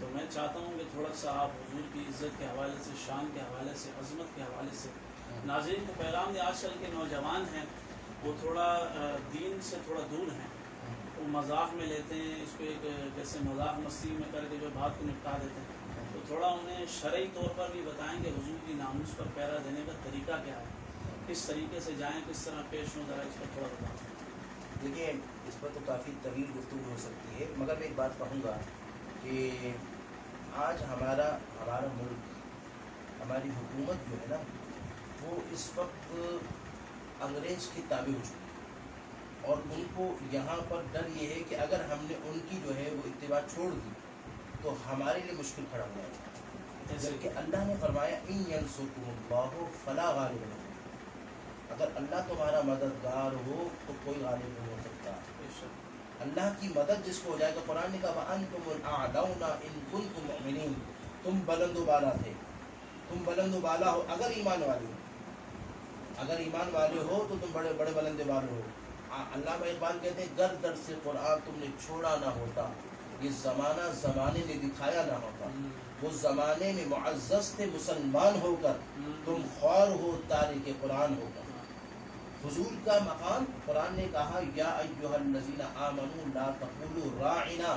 Speaker 1: تو میں چاہتا ہوں کہ تھوڑا سا آپ حضور کی عزت کے حوالے سے، شان کے حوالے سے، عظمت کے حوالے سے ناظرین کو پیغام دیں. آج کل کے نوجوان ہیں وہ تھوڑا دین سے تھوڑا دور ہیں، وہ مذاق میں لیتے ہیں اس کو، ایک جیسے مذاق مستی میں کر کے جو بات کو نپٹا دیتے ہیں. تو تھوڑا انہیں شرعی طور پر بھی بتائیں کہ حضور کی ناموس پر پہرا دینے کا طریقہ کیا ہے، کس طریقے سے جائیں، کس طرح پیش ہوں، ذرا اس پر تھوڑا بتائیں.
Speaker 2: دیکھیے اس پر تو کافی طویل گفتگو ہو سکتی ہے، مگر میں ایک بات کہوں گا کہ آج ہمارا ملک، ہماری حکومت جو ہے نا، وہ اس وقت انگریز کی تابع ہو چکی ہے، اور ان کو یہاں پر ڈر یہ ہے کہ اگر ہم نے ان کی جو ہے وہ اتباع چھوڑ دی تو ہمارے لیے مشکل کھڑا ہو جائے گا. جبکہ اللہ نے فرمایا ان ینصرکم اللہ فلا غالب لکم، اگر اللہ تمہارا مددگار ہو تو کوئی غالب نہیں ہو سکتا. اللہ کی مدد جس کو ہو جائے گا، قرآن نے کہا وَأَنْتُمُ الْأَعْلَوْنَ إِن كُنتُم مُؤْمِنِينَ، تم بلند و بالا تھے، تم بلند و بالا ہو اگر ایمان والے ہو، اگر ایمان والے ہو تو تم بڑے بڑے بلند و بالے ہو. علامہ اقبال کہتے ہیں گر در سے قرآن تم نے چھوڑا نہ ہوتا، یہ زمانے نے دکھایا نہ ہوتا. وہ زمانے میں معزز تھے مسلمان ہو کر، تم خوار ہو تارک قرآن ہو کر. حضور کا مقام، قرآن نے کہا یا ایھا الذین آمنوا لا تقولوا راعنا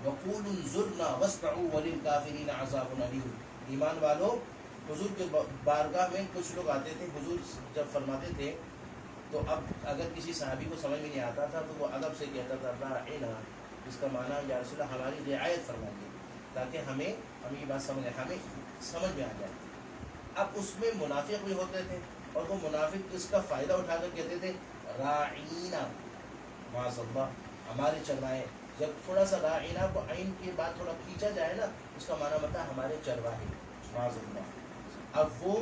Speaker 2: وقولوا انظرنا واسمعوا وللکافرین عذاب علیم. ایمان والو، حضور کے بارگاہ میں کچھ لوگ آتے تھے، حضور جب فرماتے تھے تو اب اگر کسی صحابی کو سمجھ میں نہیں آتا تھا تو وہ ادب سے کہتا تھا راعنا، اس کا معنی یا رسول اللہ ہماری رعایت فرمائیے، تاکہ ہمیں یہ بات سمجھ میں آ جائے. اب اس میں منافق بھی ہوتے تھے، اور وہ منافق اس کا فائدہ اٹھا کر کہتے تھے راعینا، معاذ اللہ ہمارے چروائے. جب تھوڑا سا راعینا کو عین کے بعد تھوڑا کھینچا جائے نا، اس کا معنی بتا ہمارے چرواہے، معاذ اللہ. اب وہ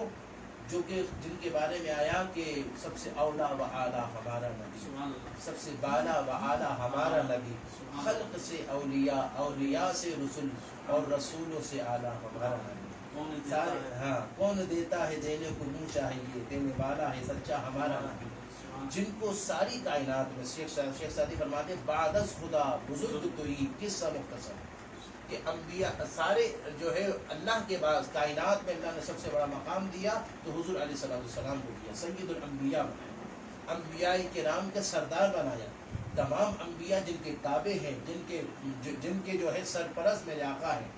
Speaker 2: جو کہ جن کے بارے میں آیا کہ سب سے اولا و اعلیٰ ہمارا نبی، سب سے بالا و اعلیٰ ہمارا نبی، خلق سے اولیاء، اولیاء سے رسول، اور رسولوں سے اعلیٰ ہمارا نبی. ہاں، کون دیتا ہے دینے کو منہ چاہیے، دینے والا ہے سچا ہمارا نبی. جن کو ساری کائنات میں شیخ سعدی فرماتے بعد از خدا بزرگ توئی قصہ مختصر، کہ انبیاء سارے جو ہے اللہ کے بعد کائنات میں اللہ نے سب سے بڑا مقام دیا تو حضور علیہ السلام کو دیا. سید الانبیاء بنایا، انبیاء کرام کے سردار بنایا. تمام انبیاء جن کے تابع ہیں، جن کے جو ہے سرپرست میرے آقا ہیں،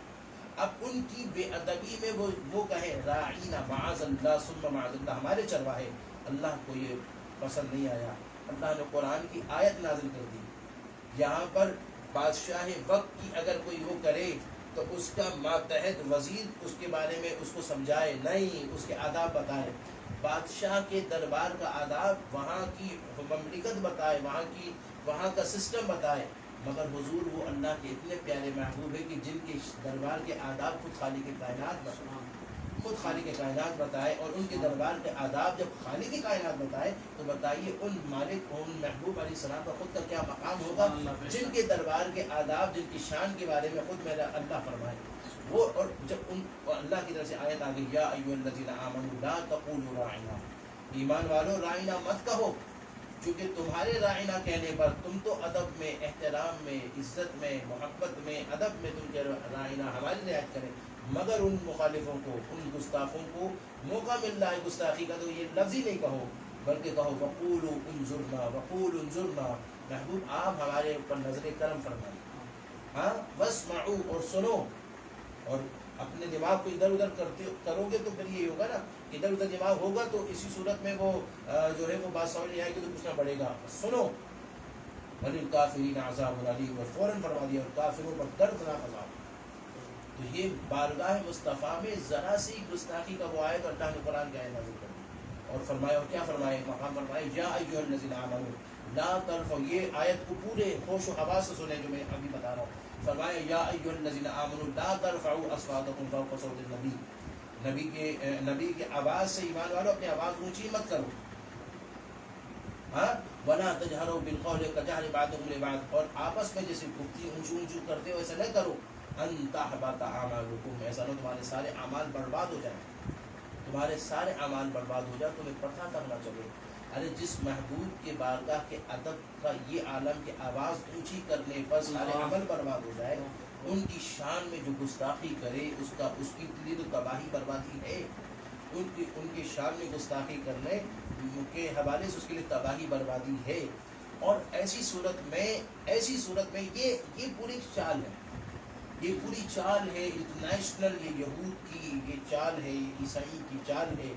Speaker 2: اب ان کی بے ادبی میں وہ کہے راعینا معاذ اللہ ثم معاذ اللہ، ہمارے چرواہے. اللہ کو یہ پسند نہیں آیا. اللہ نے قرآن کی آیت نازل کر دی. یہاں پر بادشاہ وقت کی اگر کوئی وہ کرے تو اس کا ماتحت وزیر اس کے بارے میں اس کو سمجھائے نہیں، اس کے آداب بتائے. بادشاہ کے دربار کا آداب، وہاں کی مملکت بتائے، وہاں کا سسٹم بتائے. مگر حضور وہ اللہ کے اتنے پیارے محبوب ہے کہ جن کے دربار کے آداب خود خالق کائنات بتائے، اور ان کے دربار کے آداب جب خالق کائنات بتائے تو بتائیے ان مالک، ان محبوب علیہ السلام کا خود کا کیا مقام ہوگا، جن کے دربار کے آداب، جن کی شان کے بارے میں خود میرا اللہ فرمائے. وہ اور جب ان اللہ کی طرف سے آیت آ گئی یا ایھا الذین آمنوا لا تقولوا راعنا، ایمان والو رائنا مت کہو، کیونکہ تمہارے رائنا کہنے پر تم تو ادب میں، احترام میں، عزت میں، محبت میں، ادب میں تم کہہ رائنا ہماری رعایت کریں. مگر ان مخالفوں کو، ان گستاخوں کو موقع مل رہا ہے گستاخی کا تو یہ لفظ ہی نہیں کہو، بلکہ کہو وقولوا انظرنا، وقولوا انظرنا. محبوب آپ ہمارے اوپر نظر کرم فرمائیں، ہاں، واسمعوا، اور سنو. اور اپنے دماغ کو ادھر ادھر کرو گے تو پھر یہ ہوگا نا، ادھر ادھر دماغ ہوگا تو اسی صورت میں وہ جو ہے وہ بات سمجھ نہیں آئے گی تو پوچھنا پڑے گا. سنو. وللکافرین عذاب علیم، اور فوراً فرما دیا اور کافروں پر دردناک عذاب. تو یہ بارگاہ مصطفیٰ میں ذرا سی گستاخی کا وہ آئے تو اللہ نے قرآن کی آیت نازل کر دی اور فرمایا، اور کیا فرمایا، مقام فرمایا یا ایھا الذین آمنوا لا ترفعوا. یہ آیت کو پورے ہوش و حواس سے سنیں جو میں ابھی بتا رہا ہوں. فرمایا یا ایھا الذین آمنوا لا ترفعوا اصواتکم فوق صوت النبی. نبی کے آواز سے ایمان والو اپنی آواز اونچی مت کرو. ہاں، ولا تجہروا بالقول کجہر بعضکم لبعض، اور آپس میں جیسے گفتگو اونچی اونچی کرتے ہو ایسا نہ کرو. ان تحبط اعمالکم، ایسا نہ تمہارے سارے اعمال برباد ہو جائیں، تمہارے سارے اعمال برباد ہو جائیں. تمہیں پتہ تک نہ چلے. ارے جس محبوب کے بارگاہ کے ادب کا یہ عالم کی آواز اونچی کرنے پر سارے عمل برباد ہو جائے، ان کی شان میں جو گستاخی کرے اس کی لیے تو تباہی بربادی ہے، ان کی شان میں گستاخی کرنے کے حوالے سے اس کے لیے تباہی بربادی ہے۔ اور ایسی صورت میں یہ پوری چال ہے، یہ پوری چال ہے انٹرنیشنل، یہ یہود کی یہ چال ہے، یہ عیسائی کی چال ہے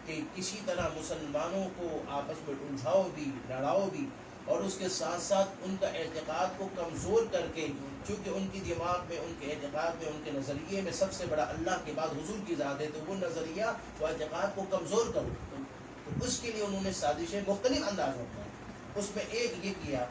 Speaker 2: کہ کسی طرح مسلمانوں کو آپس میں الجھاؤ بھی، لڑاؤ بھی، اور اس کے ساتھ ساتھ ان کا اعتقاد کو کمزور کر کے، چونکہ ان کی دماغ میں، ان کے اعتقاد میں، ان کے نظریے میں سب سے بڑا اللہ کے بعد حضور کی ذات ہے، تو وہ نظریہ، وہ اعتقاد کو کمزور کرو، تو اس کے لیے انہوں نے سازشیں مختلف اندازوں میں، اس میں ایک یہ کیا۔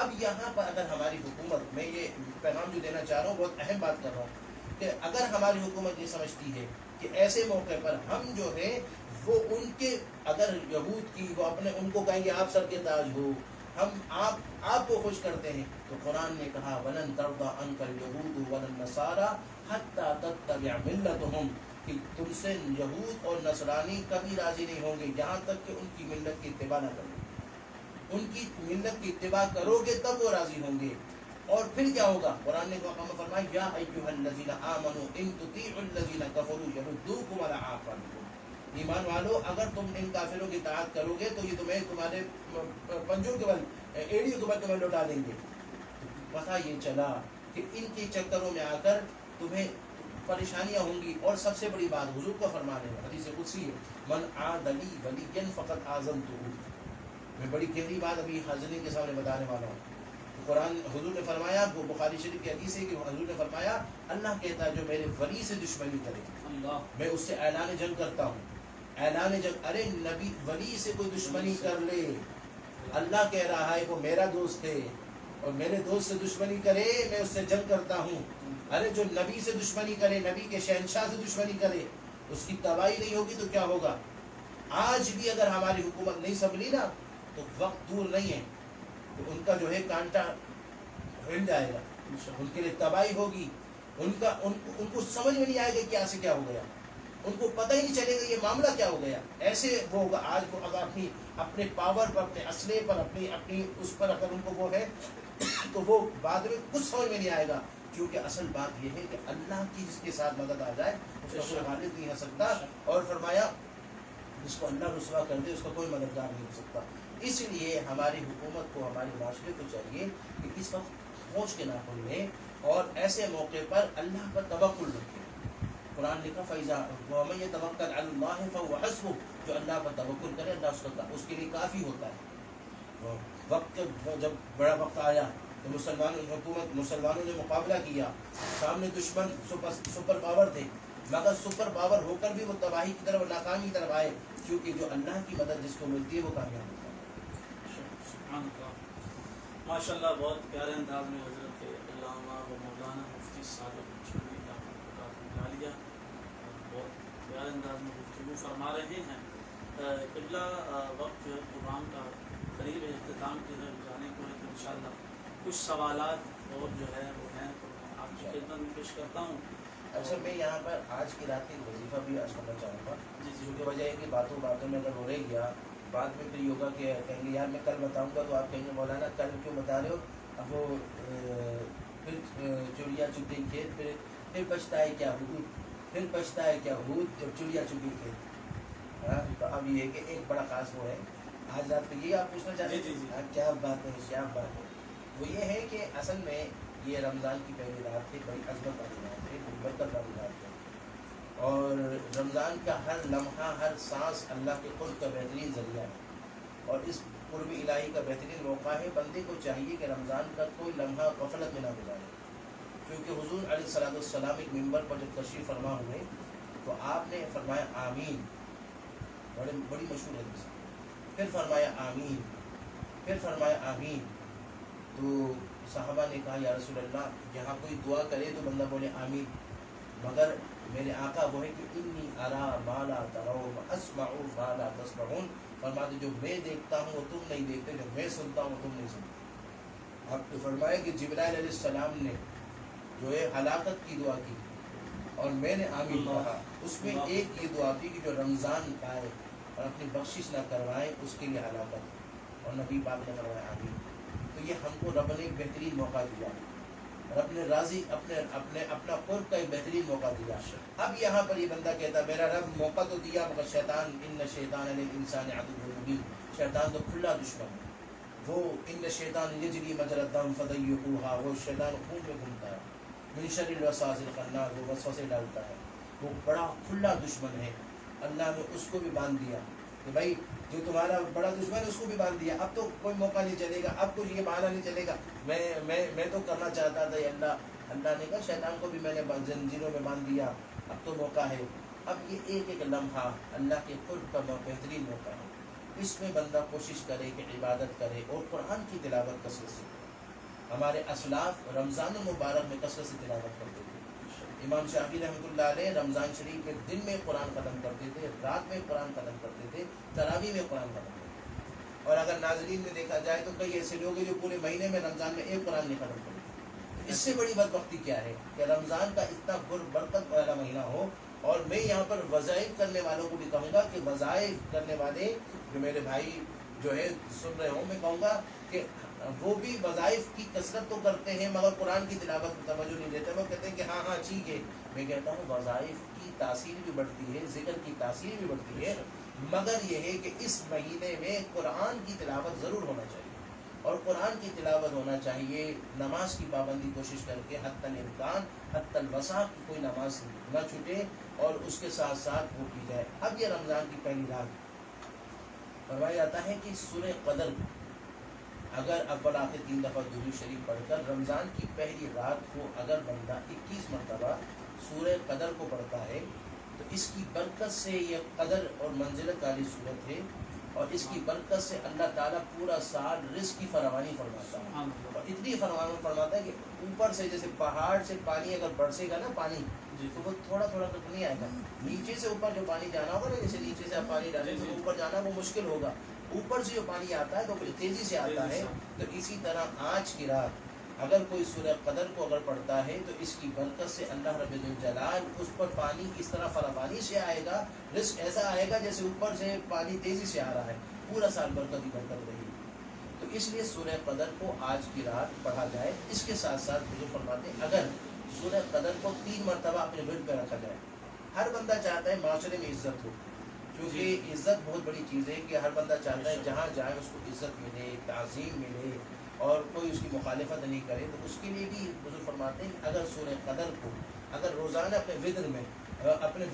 Speaker 2: اب یہاں پر اگر ہماری حکومت، میں یہ پیغام جو دینا چاہ رہا ہوں بہت اہم بات کر رہا ہوں، کہ اگر ہماری حکومت یہ سمجھتی ہے کہ ایسے موقع پر ہم جو ہے وہ ان کے، اگر یہود کی وہ اپنے ان کو کہیں گے آپ سر کے تاج ہو، ہم آپ کو خوش کرتے ہیں، تو قرآن نے کہا وَلَن تَرْضَىٰ عَنْكَ الْيَهُودُ وَلَا النَّصَارَىٰ حَتَّىٰ تَتَّبِعَ مِلَّتَهُمْ، کہ تم سے یہود اور نصرانی کبھی راضی نہیں ہوں گے یہاں تک کہ ان کی ملت کی اتباع نہ کرو، ان کی ملت کی اتباع کرو گے تب وہ راضی ہوں گے۔ اور پھر کیا ہوگا؟ قرآن نے فرمایا یا ایھا الذین آمنوا ان تطیعوا الذین کفروا یردوکم علی اعقابکم، ایمان والو اگر تم ان کافروں کی اطاعت کرو گے تو یہ تمہیں تمہارے پنجوں کے بل، ایڑیوں کے بل تمہیں لوٹا دیں گے۔ پتہ یہ چلا کہ ان کے چکروں میں آ کر تمہیں پریشانیاں ہوں گی۔ اور سب سے بڑی بات حضور کا فرمان ہے، حدیث قدسی ہے، من عاد لی ولیا فقد آذنتہ، میں بڑی گہری بات ابھی حاضرین کے سامنے بتانے والا ہوں۔ قرآن حضور نے فرمایا، وہ بخاری شریف کی حدیث ہے کہ حضور نے فرمایا اللہ کہتا ہے جو میرے ولی سے دشمنی کرے میں اس سے اعلان جنگ کرتا ہوں، اعلان جنگ۔ ارے نبی ولی سے کوئی دشمنی کر لے، اللہ کہہ رہا ہے وہ میرا دوست ہے، اور میرے دوست سے دشمنی کرے میں اس سے جنگ کرتا ہوں۔ ارے جو نبی سے دشمنی کرے، نبی کے شہنشاہ سے دشمنی کرے، اس کی تباہی نہیں ہوگی تو کیا ہوگا؟ آج بھی اگر ہماری حکومت نہیں سنبھلی نا تو وقت دور نہیں ہے تو ان کا جو ہے کانٹا ہل جائے گا، ان کے لیے تباہی ہوگی، ان کو سمجھ میں نہیں آئے گا کیا سے کیا ہو گیا، ان کو پتہ ہی نہیں چلے گا یہ معاملہ کیا ہو گیا۔ ایسے وہ ہوگا آج کو اگر اپنے پاور پر، اپنے اسلحے پر، اپنی اس پر اگر ان کو وہ ہے تو وہ بعد میں کچھ سمجھ میں نہیں آئے گا، کیونکہ اصل بات یہ ہے کہ اللہ کی جس کے ساتھ مدد آ جائے اس کا کوئی غالب نہیں ہو سکتا، اور فرمایا جس کو اللہ رسوا کر دے اس کا کوئی مددگار نہیں ہو سکتا۔ اس لیے ہماری حکومت کو، ہمارے معاشرے کو چاہیے کہ اس وقت ہوش کے ناخن لیں اور ایسے موقع پر اللہ پر توکل رکھیں۔ قرآن نے کہا فَإِذَا وَمَن يَتَوَكَّلْ عَلَى اللَّهِ فَهُوَ حَسْبُهُ، جو اللہ پر توکل کرے اللہ اس کے لیے کافی ہوتا ہے۔ وقت جب بڑا وقت آیا تو مسلمانوں نے مقابلہ کیا، سامنے دشمن سپر پاور تھے، مگر سپر پاور ہو کر بھی وہ تباہی کی طرف، ناکامی کی طرف آئے، کیونکہ جو اللہ کی مدد جس کو ملتی ہے وہ کامیاب ہوتا ہے۔
Speaker 1: ماشاء اللہ، بہت پیارے انداز میں حضرت علامہ و مولانا مفتی صادق مشکوری کا عالیہ بہت پیارے انداز میں گفتگو فرما رہے ہیں۔ قبلہ وقت جو ہے پروگرام کا قریب اختتام کی طرف جانے کو ہے، تو انشاءاللہ کچھ سوالات اور جو ہے وہ ہیں تو میں آپ کی خدمت میں پیش کرتا ہوں۔
Speaker 2: اچھا، میں یہاں پر آج کی رات کی وظیفہ بھی عرض کرنا چاہوں گا،
Speaker 1: جی
Speaker 2: کی وجہ ہے کہ باتوں میں اگر ہو رہی گیا بعد میں پھر یوگا کے کہیں گے یار میں کل بتاؤں گا، تو آپ کہیں گے مولانا کل کیوں بتا رہے ہو، اب وہ پھر چڑیا چگی کھیت، پھر بچتا ہے کیا حود، پھر بچتا ہے کیا حود جب چڑیا چگی کھیت۔ ہاں، تو اب یہ ہے کہ ایک بڑا خاص وہ ہے آج رات کو، یہ آپ پوچھنا چاہتے ہیں کیا بات ہے، کیا بات ہے؟ وہ یہ ہے کہ اصل میں یہ رمضان کی پہلی رات تھی، بڑی عظمت والی رات ہے، بڑی برکت والی رات ہے، اور رمضان کا ہر لمحہ، ہر سانس اللہ کے قرب کا بہترین ذریعہ ہے، اور اس قرب الہی کا بہترین موقع ہے۔ بندے کو چاہیے کہ رمضان کا کوئی لمحہ غفلت میں نہ گزارے، کیونکہ حضور علیہ السلام ایک منبر پر جب تشریف فرما ہوئے تو آپ نے فرمایا آمین، بڑی مشہور حدیث، پھر فرمایا آمین، پھر فرمایا آمین، تو صحابہ نے کہا یا رسول اللہ یہاں کوئی دعا کرے تو بندہ بولے آمین، مگر میرے آقا وہ ہے کہ انی ارا ما لا ترون اسمع ما لا تسمعون، فرماتے جو میں دیکھتا ہوں وہ تم نہیں دیکھتے، جو میں سنتا ہوں وہ تم نہیں سنتے۔ اب تو فرمایا کہ جبرائیل علیہ السلام نے جو ہے ہلاکت کی دعا کی اور میں نے آمین کہا، اس میں ایک یہ دعا تھی کہ جو رمضان پائے اور اپنی بخشش نہ کروائے اس کے لیے ہلاکت. اور نبی پاک نے فرمایا آمین. تو یہ ہم کو رب نے ایک بہترین موقع دیا, رب نے راضی اپنا قرب کا ایک بہترین موقع دیا. اب یہاں پر یہ بندہ کہتا میرا رب موقع تو دیا مگر شیطان ان شیطان للانسان عدو مبین, شیطان تو کھلا دشمن ہے. وہ ان شیطان یجری مجرى الدم فضيقوها, وہ شیطان خون میں گھومتا ہے. من شر الوسواس الخناس, وہ وسوسے ڈالتا ہے, وہ بڑا کھلا دشمن ہے. اللہ نے اس کو بھی باندھ دیا کہ بھائی جو تمہارا بڑا دشمن ہے اس کو بھی باندھ دیا. اب تو کوئی موقع نہیں چلے گا, اب کچھ یہ بہانہ نہیں چلے گا, میں تو کرنا چاہتا تھا یہ اللہ نے کہا شیطان کو بھی میں نے زنجیروں میں باندھ دیا, اب تو موقع ہے. اب یہ ایک ایک لمحہ اللہ کے قرب کا بہترین موقع ہے. اس میں بندہ کوشش کرے کہ عبادت کرے اور قرآن کی تلاوت کثرت سے. ہمارے اسلاف رمضان المبارک میں کثرت سے تلاوت کرتے تھے. امام شافعی رحمۃ اللہ علیہ رمضان شریف کے دن میں قرآن ختم کرتے تھے, رات میں قرآن ختم کرتے تھے, تراویح میں قرآن ختم کرتے تھے. اور اگر ناظرین میں دیکھا جائے تو کئی ایسے لوگ ہیں جو پورے مہینے میں رمضان میں ایک قرآن نہیں ختم کرتے. اس سے بڑی بدبختی کیا ہے کہ رمضان کا اتنا برکت والا مہینہ ہو. اور میں یہاں پر وظائف کرنے والوں کو بھی کہوں گا کہ وظائف کرنے والے جو میرے بھائی جو ہے سن رہے ہوں, میں کہوں گا کہ وہ بھی وظائف کی کثرت تو کرتے ہیں مگر قرآن کی تلاوت کو توجہ نہیں دیتے. وہ کہتے ہیں کہ ہاں ٹھیک ہے. میں کہتا ہوں وظائف کی تاثیر بھی بڑھتی ہے, ذکر کی تاثیر بھی بڑھتی ہے, مگر یہ ہے کہ اس مہینے میں قرآن کی تلاوت ضرور ہونا چاہیے. اور قرآن کی تلاوت ہونا چاہیے. نماز کی پابندی کوشش کر کے حتی الامکان حتی الوسع کوئی نماز نہ چھوٹے اور اس کے ساتھ ساتھ وہ کی جائے. اب یہ رمضان کی پہلی رات فرمایا جاتا ہے کہ سورہ قدر اگر اول آخر 3 دفعہ درود شریف پڑھ کر رمضان کی پہلی رات کو اگر بندہ 21 مرتبہ سورہ قدر کو پڑھتا ہے تو اس کی برکت سے یہ قدر اور منزلت والی صورت ہے. اور اس کی برکت سے اللہ تعالیٰ پورا سال رزق کی فراوانی فرماتا ہے. اور اتنی فراوانی فرماتا ہے کہ اوپر سے جیسے پہاڑ سے پانی اگر برسے گا نا پانی تو وہ تھوڑا تھوڑا تک نہیں آئے گا. نیچے سے اوپر جو پانی جانا ہوگا نا, جیسے نیچے سے آپ پانی ڈالیں تو اوپر جانا وہ مشکل ہوگا. اوپر سے جو پانی آتا ہے تو بڑی تیزی سے آتا ہے. تو اسی طرح آج کی رات اگر کوئی سورہ قدر کو اگر پڑھتا ہے تو اس کی برکت سے اللہ رب الجلال اس پر پانی اس طرح فراوانی سے آئے گا, رزق ایسا آئے گا جیسے اوپر سے پانی تیزی سے آ رہا ہے. پورا سال برکت ہی برکت رہی. تو اس لیے سورہ قدر کو آج کی رات پڑھا جائے. اس کے ساتھ ساتھ مجھے فرماتے ہیں اگر سورہ قدر کو 3 مرتبہ اپنے ورد پہ رکھا جائے. ہر بندہ چاہتا ہے معاشرے میں عزت ہو, کیونکہ عزت بہت بڑی چیز ہے کہ ہر بندہ چاہتا ہے جہاں جائے اس کو عزت ملے, تعظیم ملے اور کوئی اس کی مخالفت نہیں کرے. تو اس کے لیے بھی بزرگ فرماتے ہیں اگر سورہ قدر کو اگر روزانہ اپنے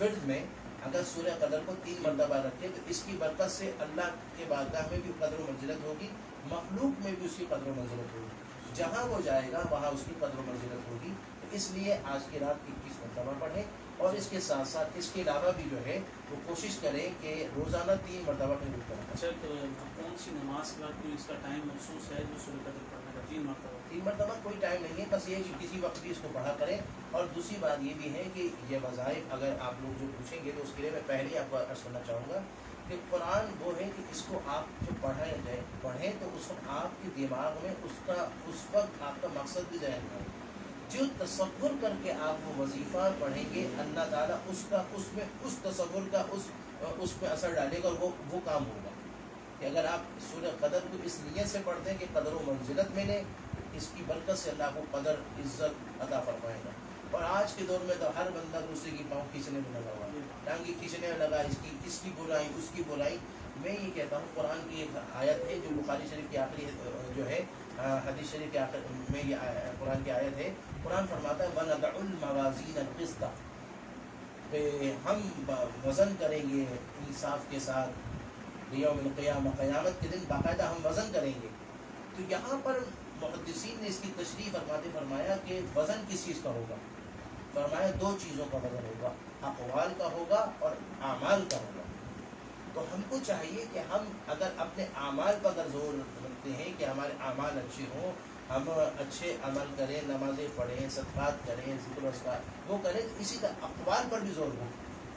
Speaker 2: ورد میں اگر سورہ قدر کو 3 مرتبہ رکھے تو اس کی برکت سے اللہ کے بارگاہ میں بھی قدر و منزلت ہوگی, مخلوق میں بھی اس کی قدر و منزلت ہوگی. جہاں وہ جائے گا وہاں اس کی قدر و منزلت ہوگی. تو اس لیے آج کی رات 21 مرتبہ پڑھیں. اور اس کے ساتھ ساتھ اس کے علاوہ بھی جو ہے وہ کوشش کریں کہ روزانہ 3 مرتبہ اپنے ورد کریں.
Speaker 1: اچھا, تو کون سی نماز کے بعد کوئی اس کا ٹائم مخصوص ہے جو سورہ قدر پڑھنے کا 3 مرتبہ؟
Speaker 2: 3 مرتبہ کوئی ٹائم نہیں ہے, بس یہ کہ کسی وقت بھی اس کو پڑھا کریں. اور دوسری بات یہ بھی ہے کہ یہ وظائف اگر آپ لوگ جو پوچھیں گے تو اس کے لیے میں پہلے آپ کو عرض کرنا چاہوں گا کہ قرآن وہ ہے کہ اس کو آپ جو پڑھیں تو اس وقت آپ کے دماغ میں اس وقت آپ کا مقصد بھی ذہن میں جو تصور کر کے آپ وہ وظیفہ پڑھیں گے اللہ تعالیٰ اس تصور کا اس پہ اثر ڈالے گا اور وہ کام ہوگا. کہ اگر آپ سورہ قدر کو اس نیت سے پڑھتے ہیں کہ قدر و منزلت ملے, اس کی برکت سے اللہ کو قدر عزت عطا فرمائے گا. اور آج کے دور میں تو ہر بندہ دوسرے کی پاؤں کھینچنے میں لگا ہوا ہے, ٹانگی کھینچنے میں لگا, اس کی برائی اس کی برائی. میں یہ کہتا ہوں قرآن کی ایک آیت ہے جو بخاری شریف کی آخری جو ہے حدیث شریف کے آخر میں یہ قرآن کی آیت ہے. قرآن فرماتا ہے وَنَضَعُ الْمَوَازِينَ الْقِسْطَ, ہم وزن کریں گے انصاف کے ساتھ یوم القیامہ, قیامت کے دن باقاعدہ ہم وزن کریں گے. تو یہاں پر محدثین نے اس کی تشریح فرماتے فرمایا کہ وزن کس چیز کا ہوگا. فرمایا 2 چیزوں کا وزن ہوگا, اقوال کا ہوگا اور اعمال کا ہوگا. تو ہم کو چاہیے کہ ہم اگر اپنے اعمال پر اگر زور رکھتے ہیں کہ ہمارے اعمال اچھے ہوں, ہم اچھے عمل کریں, نمازیں پڑھیں, صدقات کریں, ذکر و اذکار وہ کریں, اسی طرح اقوال پر بھی زور ہوں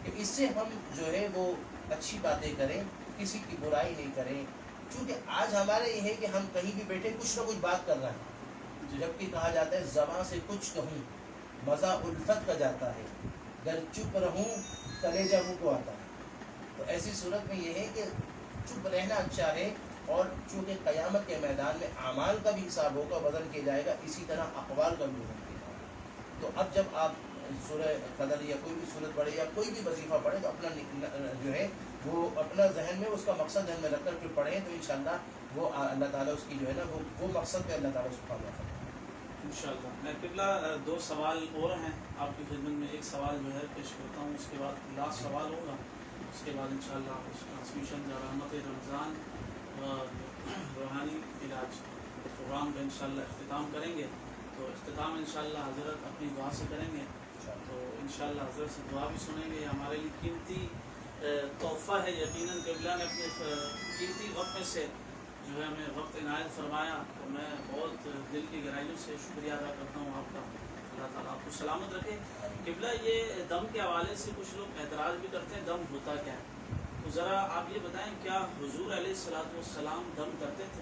Speaker 2: کہ اس سے ہم جو ہے وہ اچھی باتیں کریں, کسی کی برائی نہیں کریں. چونکہ آج ہمارے یہ ہے کہ ہم کہیں بھی بیٹھے کچھ نہ کچھ بات کر رہے ہیں, جبکہ کہا جاتا ہے زبان سے کچھ کہوں مزہ الفت کا جاتا ہے, گر چپ رہوں کلیجہ منہ کو آتا ہے. تو ایسی صورت میں یہ ہے کہ چپ رہنا اچھا ہے، اور چونکہ قیامت کے میدان میں اعمال کا بھی حساب ہوگا، وزن کیا جائے گا، اسی طرح اقوال کا بھی وزن کیا جائے گا۔ تو اب جب آپ سورہ قدر یا کوئی بھی صورت پڑھے یا کوئی بھی وظیفہ پڑھے تو اپنا جو ہے وہ اپنا ذہن میں اس کا مقصد ذہن میں رکھ کر کے پڑھیں، تو انشاءاللہ وہ اللہ تعالیٰ اس کی جو ہے نا وہ مقصد پہ اللہ تعالیٰ اس کو کامیاب کرے گا۔
Speaker 1: انشاءاللہ۔ میں قبلہ 2 سوال اور ہیں آپ کی خدمت میں، ایک سوال جو ہے پیش کرتا ہوں، اس کے بعد لاسٹ سوال ہوگا، اس کے بعد انشاءاللہ اس ٹرانسمیشن رحمت رمضان روحانی علاج پروگرام کا انشاءاللہ اختتام کریں گے۔ تو اختتام انشاءاللہ حضرت اپنی دعا سے کریں گے، تو انشاءاللہ حضرت سے دعا بھی سنیں گے۔ ہمارے لیے قیمتی تحفہ ہے، یقیناً قبلہ نے اپنے قیمتی وقت میں سے جو ہے ہمیں وقت عنایت فرمایا، تو میں بہت دل کی گہرائیوں سے شکریہ ادا کرتا ہوں آپ کا۔ اللہ تعالیٰ آپ کو سلامت رکھے۔ قبلہ یہ دم کے حوالے سے کچھ لوگ اعتراض بھی کرتے ہیں، دم ہوتا کیا ہے؟ تو ذرا آپ یہ بتائیں، کیا حضور علیہ السلام دم کرتے تھے؟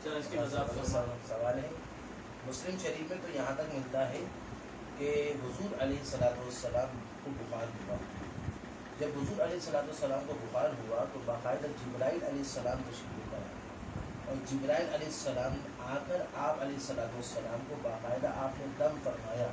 Speaker 1: ذرا اس کی وضاحت فرمائیں۔
Speaker 2: سوال ہے مسلم شریف میں تو یہاں تک ملتا ہے کہ حضور علیہ السلام کو بخار ہوا۔ جب حضور علیہ السلام کو بخار ہوا تو باقاعدہ جبرائیل علیہ السلام تشریف لایا، اور جبرائیل علیہ السلام آ کر آپ علیہ السلام کو باقاعدہ آپ نے دم فرمایا۔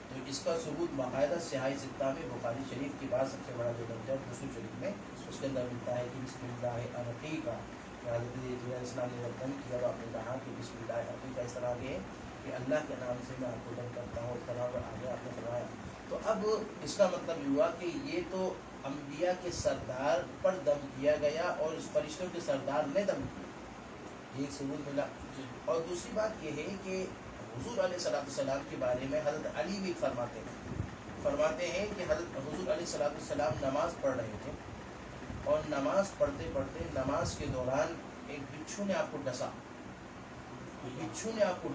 Speaker 2: تو اس کا ثبوت باقاعدہ صحیح ستہ میں بخاری شریف کے بعد سب سے بڑا جو درجہ مسلم شریف میں اس کے اندر ملتا ہے کہ بسم اللہ الرقیقہ، حضرت علیہ السلام نے جب دم کیا تو آپ نے کہا کہ بسم اللہ الرقیقہ، اس طرح کے کہ اللہ کے نام سے میں آپ کو دم کرتا ہوں، اس طرح پر آگے آپ نے فرمایا۔ تو اب اس کا مطلب یہ ہوا کہ یہ تو انبیاء کے سردار پر دم کیا گیا اور اس فرشتوں کے سردار نے دم کیا، یہ ایک ثبوت ملا۔ اور دوسری بات یہ ہے کہ حضور علیہ السلام کے بارے میں حضرت علی بھی فرماتے ہیں کہ حضرت حضور علیہ السلام نماز پڑھ رہے تھے، اور نماز پڑھتے پڑھتے نماز کے دوران ایک بچھو نے آپ کو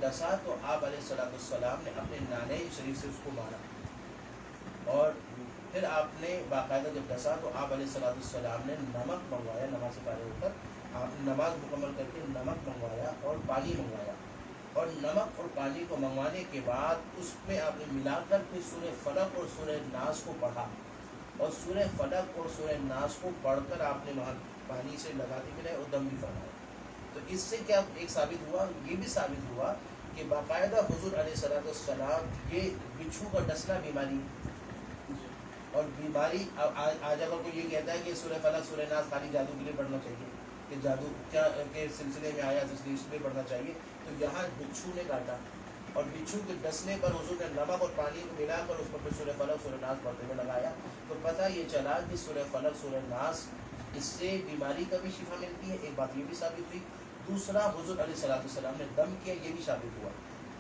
Speaker 2: ڈسا، تو آپ علیہ السلام نے اپنے نانے شریف سے اس کو مارا، اور پھر آپ نے باقاعدہ جب ڈسا تو آپ علیہ السلام نے نمک منگوایا، نماز سے فارغ ہو کر آپ نے نماز مکمل کر کے نمک منگوایا اور پانی منگوایا، اور نمک اور پانی کو منگوانے کے بعد اس میں آپ نے ملا کر پھر سورہ فلق اور سورہ ناس کو پڑھا، اور سورہ فلق اور سورہ ناس کو پڑھ کر آپ نے وہاں پانی سے لگاتے ملے اور دم بھی فرمایا۔ تو اس سے کیا ایک ثابت ہوا، یہ بھی ثابت ہوا کہ باقاعدہ حضور علیہ السلام یہ بچھو کا ڈسنا بیماری، اور بیماری آج اگر کوئی یہ کہتا ہے کہ سورہ فلق سورہ ناس خالی جادو کے لیے پڑھنا چاہیے، کہ جادو کیا کے سلسلے میں آیا اس لیے اس لیے پڑھنا چاہیے، تو یہاں بچھو نے کاٹا، اور بچھو کے ڈسنے پر حضور نے نمک اور پانی کو ملا کر اس پر پھر سورہ فلق سورہ ناس پڑھتے ہوئے لگایا، تو پتہ یہ چلا کہ سورہ فلق سورہ ناس اس سے بیماری کا بھی شفا ملتی ہے، ایک بات یہ بھی ثابت ہوئی۔ دوسرا حضور علیہ السلام نے دم کیا، یہ بھی ثابت ہوا۔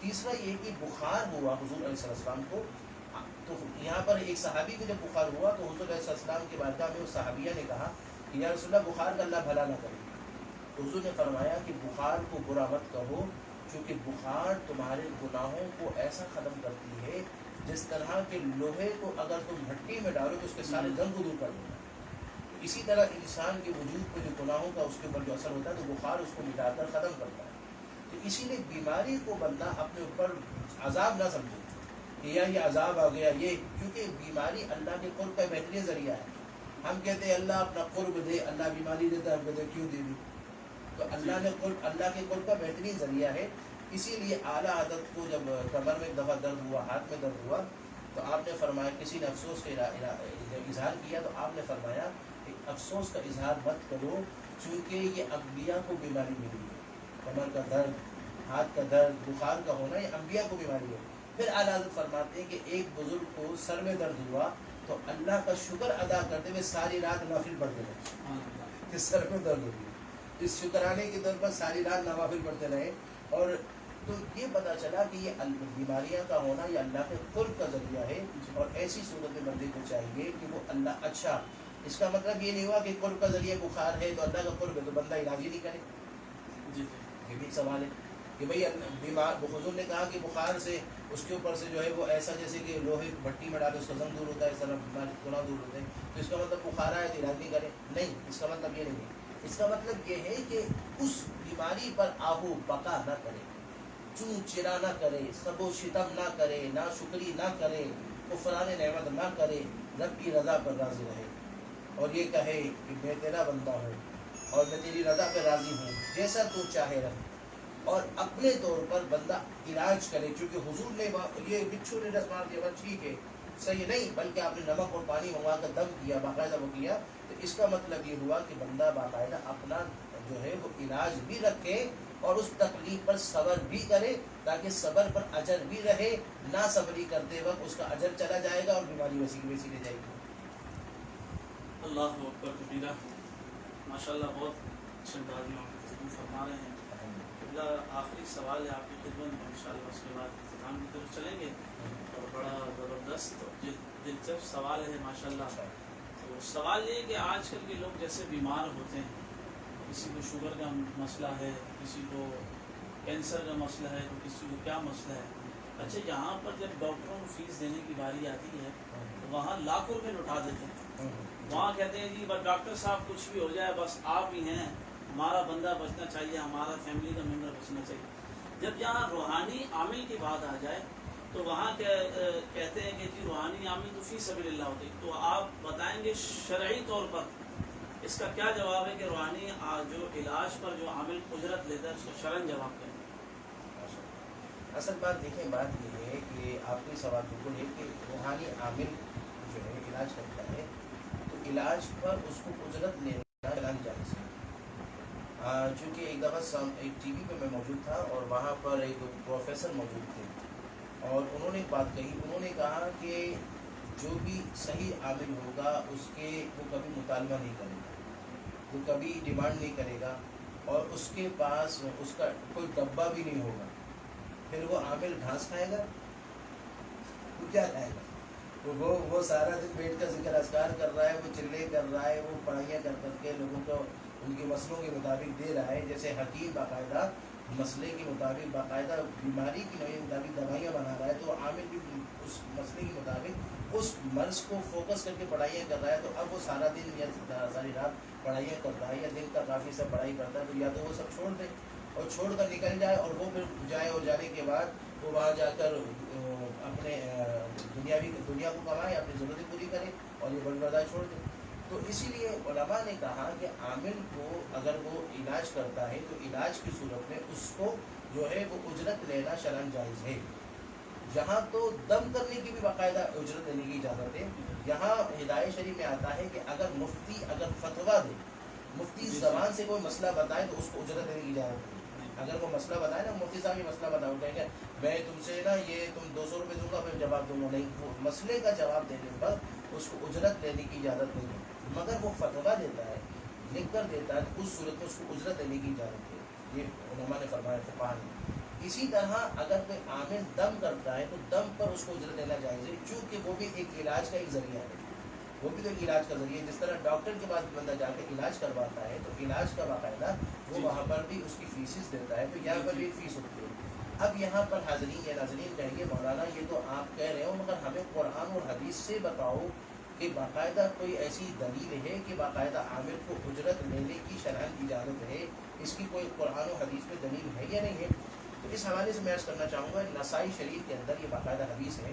Speaker 2: تیسرا یہ کہ بخار ہوا حضور علیہ السلام کو، تو یہاں پر ایک صحابی کو جب بخار ہوا تو حضور علیہ السلام کے بارگاہ میں اس صحابیہ نے کہا کہ یا رسول اللہ بخار کا اللہ بھلا نہ کرے، حضور نے فرمایا کہ بخار کو برا مت کہو، چونکہ بخار تمہارے گناہوں کو ایسا ختم کرتی ہے جس طرح کہ لوہے کو اگر تم بھٹی میں ڈالو تو اس کے سارے جنگ کو دور کر دے گا، اسی طرح انسان کے وجود پہ جو گناہوں کا اس کے اوپر جو اثر ہوتا ہے تو بخار اس کو مٹا کر ختم کرتا ہے۔ تو اسی لیے بیماری کو بندہ اپنے اوپر عذاب نہ سمجھے کہ یہ عذاب آ گیا، یہ کیونکہ بیماری اللہ کے قرب کا بہترین ذریعہ ہے۔ ہم کہتے ہیں اللہ اپنا قرب دے، اللہ بیماری دیتا ہے، ہم کہتے ہیں کیوں دے دی، تو اللہ کے قرب کا بہترین ذریعہ ہے۔ اسی لیے اعلیٰ حضرت کو جب کمر میں ایک دفعہ درد ہوا، ہاتھ میں درد ہوا، تو آپ نے فرمایا، کسی نے افسوس کا اظہار کیا تو آپ نے فرمایا کہ افسوس کا اظہار مت کرو، چونکہ یہ انبیاء کو بیماری ملی ہے، کمر کا درد، ہاتھ کا درد، بخار کا ہونا یہ انبیاء کو بیماری ہے۔ پھر اعلیٰ حضرت فرماتے ہیں کہ ایک بزرگ کو سر میں درد ہوا تو اللہ کا شکر ادا کرتے ہوئے ساری رات نوافل پڑھتے رہے کہ سر میں درد ہوئی، اس شکرانے کے طور پر ساری رات نوافل پڑھتے رہے، اور تو یہ پتہ چلا کہ یہ بیماریاں کا ہونا یہ اللہ کے قرب کا ذریعہ ہے، اور ایسی صورت میں بندے کو چاہیے کہ وہ اللہ اچھا، اس کا مطلب یہ نہیں ہوا کہ قرب کا ذریعہ بخار ہے تو اللہ کا قرب ہے تو بندہ علاج ہی نہیں کرے، یہ بھی سوال ہے کہ بھئی بیمار، حضور نے کہا کہ بخار سے اس کے اوپر سے جو ہے وہ ایسا جیسے کہ لوہے بھٹی میں ڈالے اس کا زنگ دور ہوتا ہے، اس طرح بیماری گناہ دور ہوتے ہیں، تو اس کا مطلب بخار آئے تو علاج نہیں کرے، نہیں، اس کا مطلب یہ نہیں ہے، اس کا مطلب یہ ہے کہ اس بیماری پر آہو بقا نہ کرے، چوں چرا نہ کرے، سب و شتم نہ کرے، ناشکری نہ کرے، کفران نعمت نہ کرے، رب کی رضا پر راضی رہے۔ اور یہ کہے کہ میں تیرا بندہ ہوں اور میں تیری رضا پہ راضی ہوں، جیسا تو چاہے رکھ، اور اپنے طور پر بندہ علاج کرے، چونکہ حضور نے یہ بچھو نے رس مار دیا ٹھیک ہے صحیح نہیں، بلکہ آپ نے نمک اور پانی منگوا کر دم کیا، باقاعدہ وہ کیا، تو اس کا مطلب یہ ہوا کہ بندہ باقاعدہ اپنا جو ہے وہ علاج بھی رکھے اور اس تکلیف پر صبر بھی کرے، تاکہ صبر پر اجر بھی رہے، نہ صبری کرتے وقت اس کا اجر چلا جائے گا اور بیماری ویسی کی ویسی رہ جائے گی۔
Speaker 1: اللہ اکبر کبیرہ، ماشاء اللہ بہت اچھے انداز میں آپ گفتگو فرما رہے ہیں۔ قبلہ آخری سوال ہے آپ کی خدمت میں، انشاءاللہ اس کے بعد اختتام کی طرف چلیں گے، اور بڑا زبردست دلچسپ سوال ہے ماشاءاللہ۔ تو سوال یہ ہے کہ آج کل کے لوگ جیسے بیمار ہوتے ہیں، کسی کو شوگر کا مسئلہ ہے، کسی کو کینسر کا مسئلہ ہے، تو کسی کو کیا مسئلہ ہے، اچھا یہاں پر جب ڈاکٹروں کو فیس دینے کی باری آتی ہے تو وہاں لاکھوں روپے لوٹا دیتے ہیں، وہاں کہتے ہیں جی بس ڈاکٹر صاحب کچھ بھی ہو جائے بس آپ ہی ہیں، ہمارا بندہ بچنا چاہیے، ہمارا فیملی کا ممبر بچنا چاہیے۔ جب یہاں روحانی عامل کی بات آ جائے تو وہاں کہتے ہیں کہ جی روحانی عامل تو فی سبیل اللہ ہوتے، تو آپ بتائیں گے شرعی طور پر اس کا کیا جواب ہے کہ روحانی جو علاج پر جو عامل اجرت لیتا ہے اس کا شرعن جواب کیا ہے؟
Speaker 2: اصل بات دیکھیں، بات یہ ہے کہ آپ کے سوال بالکل ہے کہ روحانی عامل جو ہے علاج کرتا ہے تو علاج پر اس کو اجرت لینا چلان جائز ہے۔ چونکہ ایک دفعہ ایک ٹی وی پہ میں موجود تھا اور وہاں پر ایک پروفیسر موجود تھے اور انہوں نے ایک بات کہی، انہوں نے کہا کہ جو بھی صحیح عامل ہوگا اس کے وہ کبھی مطالبہ نہیں کرے گا، وہ کبھی ڈیمانڈ نہیں کرے گا، اور اس کے پاس اس کا کوئی ڈبہ بھی نہیں ہوگا۔ پھر وہ عامل گھاس کھائے گا، وہ کیا کھائے گا؟ وہ سارا دن بیٹھ کر ذکر اذکار کر رہا ہے، وہ چلے کر رہا ہے، وہ پڑھائیاں کر کر کے لوگوں کو ان کے مسئلوں کے مطابق دے رہا ہے، جیسے حکیم باقاعدہ مسئلے کے مطابق باقاعدہ بیماری کی نوعی مطابق دوائیاں بنا رہا ہے، تو عامل بھی اس مسئلے کے مطابق اس مرض کو فوکس کر کے پڑھائیاں کر رہا ہے، تو اب وہ سارا دن یا ساری رات پڑھائیاں کر رہا ہے یا دن کا کافی سب پڑھائی کرتا ہے، تو یا تو وہ سب چھوڑ دے اور چھوڑ کر نکل جائے، اور وہ پھر جائے اور جانے کے بعد وہ وہاں جا کر اپنے دنیا کو کمائے، اپنی ضرورتیں پوری کرے اور یہ بڑی برداشت چھوڑ دے۔ تو اسی لیے علماء نے کہا کہ عامل کو اگر وہ علاج کرتا ہے تو علاج کی صورت میں اس کو جو ہے وہ اجرت لینا شرعاً جائز ہے۔ یہاں تو دم کرنے کی بھی باقاعدہ اجرت لینے کی اجازت ہے۔ یہاں ہدایت شریف میں آتا ہے کہ اگر مفتی اگر فتویٰ دے، مفتی زبان سے کوئی مسئلہ بتائے تو اس کو اجرت دینے کی اجازت ہے۔ اگر وہ مسئلہ بتائے نا، مفتی صاحب یہ مسئلہ بتاؤ، کہیں گے میں تم سے نا یہ تم 200 روپے دوں گا پھر جواب دوں گا، نہیں، وہ مسئلے کا جواب دینے پر اس کو اجرت لینے کی اجازت نہیں ہے۔ مگر وہ فتویٰ دیتا ہے، لکھ کر دیتا ہے، تو اس صورت میں اس کو اجرت دینے کی اجازت ہے، یہ علماء نے فرمایا، فقہاء نے۔ اسی طرح اگر کوئی عامل دم کرتا ہے تو دم پر اس کو اجرت دینا جائز ہے، چونکہ وہ بھی ایک علاج کا ایک ذریعہ ہے، وہ بھی تو ایک علاج کا ذریعہ ہے۔ جس طرح ڈاکٹر کے پاس بندہ جا کے علاج کرواتا ہے تو علاج کا باقاعدہ وہ وہاں پر بھی اس کی فیسز دیتا ہے، تو یہاں پر بھی فیس ہوتی ہے۔ اب یہاں پر حاضرین یا ناظرین کہیں گے مولانا یہ تو آپ کہہ رہے ہو، مگر ہمیں قرآن اور حدیث سے بتاؤ کہ باقاعدہ کوئی ایسی دلیل ہے کہ باقاعدہ عامل کو اجرت لینے کی شرعاً اجازت ہے، اس کی کوئی قرآن و حدیث میں دلیل ہے یا نہیں ہے؟ تو اس حوالے سے میں عرض کرنا چاہوں گا، نسائی شریف کے اندر یہ باقاعدہ حدیث ہے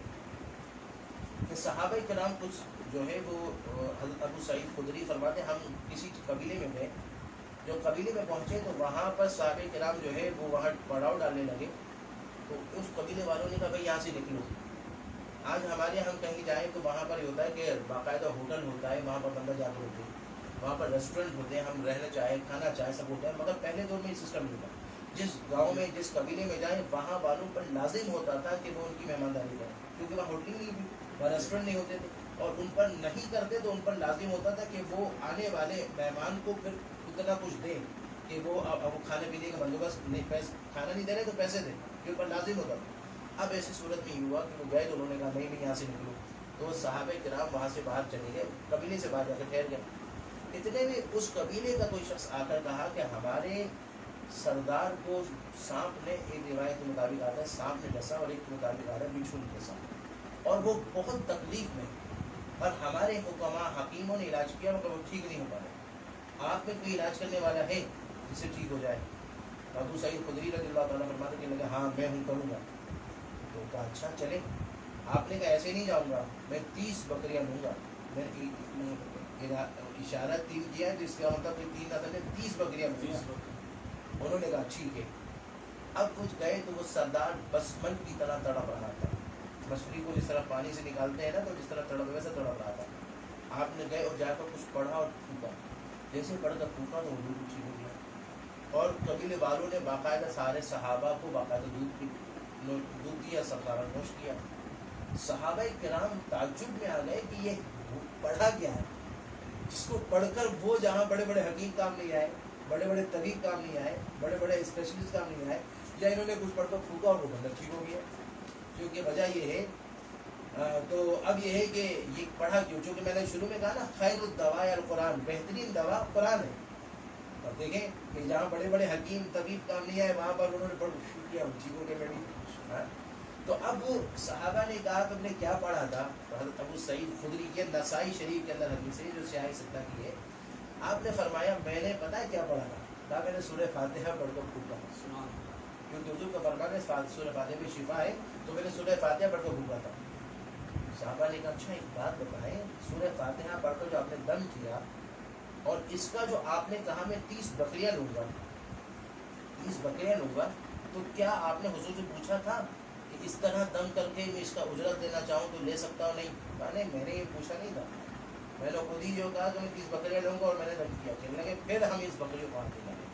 Speaker 2: کہ صحابہ کرام کچھ جو ہے وہ حضرت ابو سعید خدری فرماتے ہیں ہم کسی قبیلے میں گئے، جو قبیلے میں پہنچے تو وہاں پر صحابہ کرام جو ہے وہ وہاں پڑاؤ ڈالنے لگے، تو اس قبیلے والوں نے کہا بھائی یہاں سے نکلو۔ آج ہمارے ہم کہیں جائیں تو وہاں پر یہ ہوتا ہے کہ باقاعدہ ہوٹل ہوتا ہے، وہاں پر بندہ جا کے ہوتے ہیں، وہاں پر ریسٹورینٹ ہوتے ہیں، ہم رہنا چاہے کھانا چاہے سب ہوتا ہے، مگر پہلے دور میں یہ سسٹم نہیں تھا۔ جس گاؤں میں جس قبیلے میں جائیں وہاں والوں پر لازم ہوتا تھا کہ وہ ان کی مہمانداری کریں، کیونکہ وہاں ہوٹل نہیں تھی، وہاں ریسٹورینٹ نہیں ہوتے تھے، اور ان پر نہیں کرتے تو ان پر لازم ہوتا تھا کہ وہ آنے والے مہمان کو پھر اتنا کچھ دیں کہ وہ اب کھانے پینے کا بندوبست نہیں، کھانا نہیں دے رہے تو پیسے دیں، یہ ان پر لازم ہوتا تھا۔ اب ایسی صورت میں یہ ہوا کہ وہ گئے تو انہوں نے کہا نہیں نہیں یہاں سے نکلو، تو صحابہ کرام وہاں سے باہر چلے گئے، قبیلے سے باہر جا کے ٹھہر گئے۔ اتنے میں اس قبیلے کا کوئی شخص آ کر کہا کہ ہمارے سردار کو سانپ نے، ایک روایت کے مطابق آتا ہے سانپ نے ڈسا اور ایک کے مطابق آتا ہے بچھو نے ڈسا، اور وہ بہت تکلیف میں، اور ہمارے حکماء حکیموں نے علاج کیا مگر وہ ٹھیک نہیں ہو پا رہے، آپ میں کوئی علاج کرنے والا ہے جس سے ٹھیک ہو جائے؟ ابو سعید خدری رضی اللہ تعالیٰ فرماتے کہ لگا ہاں میں ہوں، کروں گا۔ تو کہا اچھا چلے۔ آپ نے کہا ایسے نہیں جاؤں گا، میں 30 بکریاں لوں گا، میں اشارہ 3 کیا ہے، جس کا مطلب کہ 3 اصل میں 30 بکریاں بنی۔ انہوں نے کہا ٹھیک ہے۔ اب کچھ گئے تو وہ سردار بسمل کی طرح تڑپ رہا تھا، مچھلی کو جس طرح پانی سے نکالتے ہیں نا تو جس طرح تڑپ ویسا تڑپ رہا تھا۔ آپ نے گئے اور جا کر کچھ پڑھا اور پھونکا، جیسے پڑھ کر پھونکا تو وضو ٹھیک ہو گیا۔ اور قبیلے والوں نے باقاعدہ سارے صحابہ کو باقاعدہ دودھ دیا، سب سارا نوش کیا۔ صحابہ کرام تعجب میں آ گئے کہ یہ پڑھا گیا ہے، جس کو پڑھ کر وہ جہاں بڑے بڑے حکیم کام نہیں آئے، بڑے بڑے طبیب کام نہیں آئے، بڑے بڑے اسپیشلسٹ کام نہیں آئے، یا انہوں نے کچھ پڑھ کر پھونکا اور وہ بندہ ٹھیک ہو گیا۔ کیونکہ وجہ یہ ہے تو اب یہ ہے کہ یہ پڑھا کیوں، چونکہ میں نے شروع میں کہا نا خیر الدواء القرآن، بہترین دوا قرآن ہے۔ اور دیکھیں کہ جہاں بڑے بڑے حکیم طبیب کام نہیں آئے وہاں پر انہوں نے پڑھ کیا ٹھیک ہو گیا۔ تو اب صحابہ نے کہا تم نے کیا پڑھا تھا؟ حضرت ابو سعید خدری کے نسائی شریف کے اندر حدیث ہے جو سیاہ ستہ کی ہے۔ آپ نے فرمایا میں نے پتہ ہے کیا پڑھا تھا؟ کہا میں نے سورہ فاتحہ پڑھ کر پھونکا، کیونکہ حضور کا فرمان ہے سورہ فاتحہ میں شفا ہے، تو میں نے سورہ فاتحہ پڑھ کر پھونکا تھا۔ صحابہ نے کہا اچھا ایک بات بتائیں، سورہ فاتحہ پڑھ کر جو آپ نے دم کیا اور اس کا جو آپ نے کہا میں 30 بکریاں لوں گا، 30 بکریاں لوں گا، تو کیا آپ نے حضور سے پوچھا تھا کہ اس طرح دم کر کے میں اس کا اجرت دینا چاہوں تو لے سکتا ہوں؟ نہیں، کہا نہیں میں نے یہ پوچھا نہیں تھا، میں نے خود ہی جو کہا کہ میں 30 بکریاں لوں گا اور میں نے دم کیا۔ کہنے لگے پھر ہم اس بکریوں کو آتے لگے،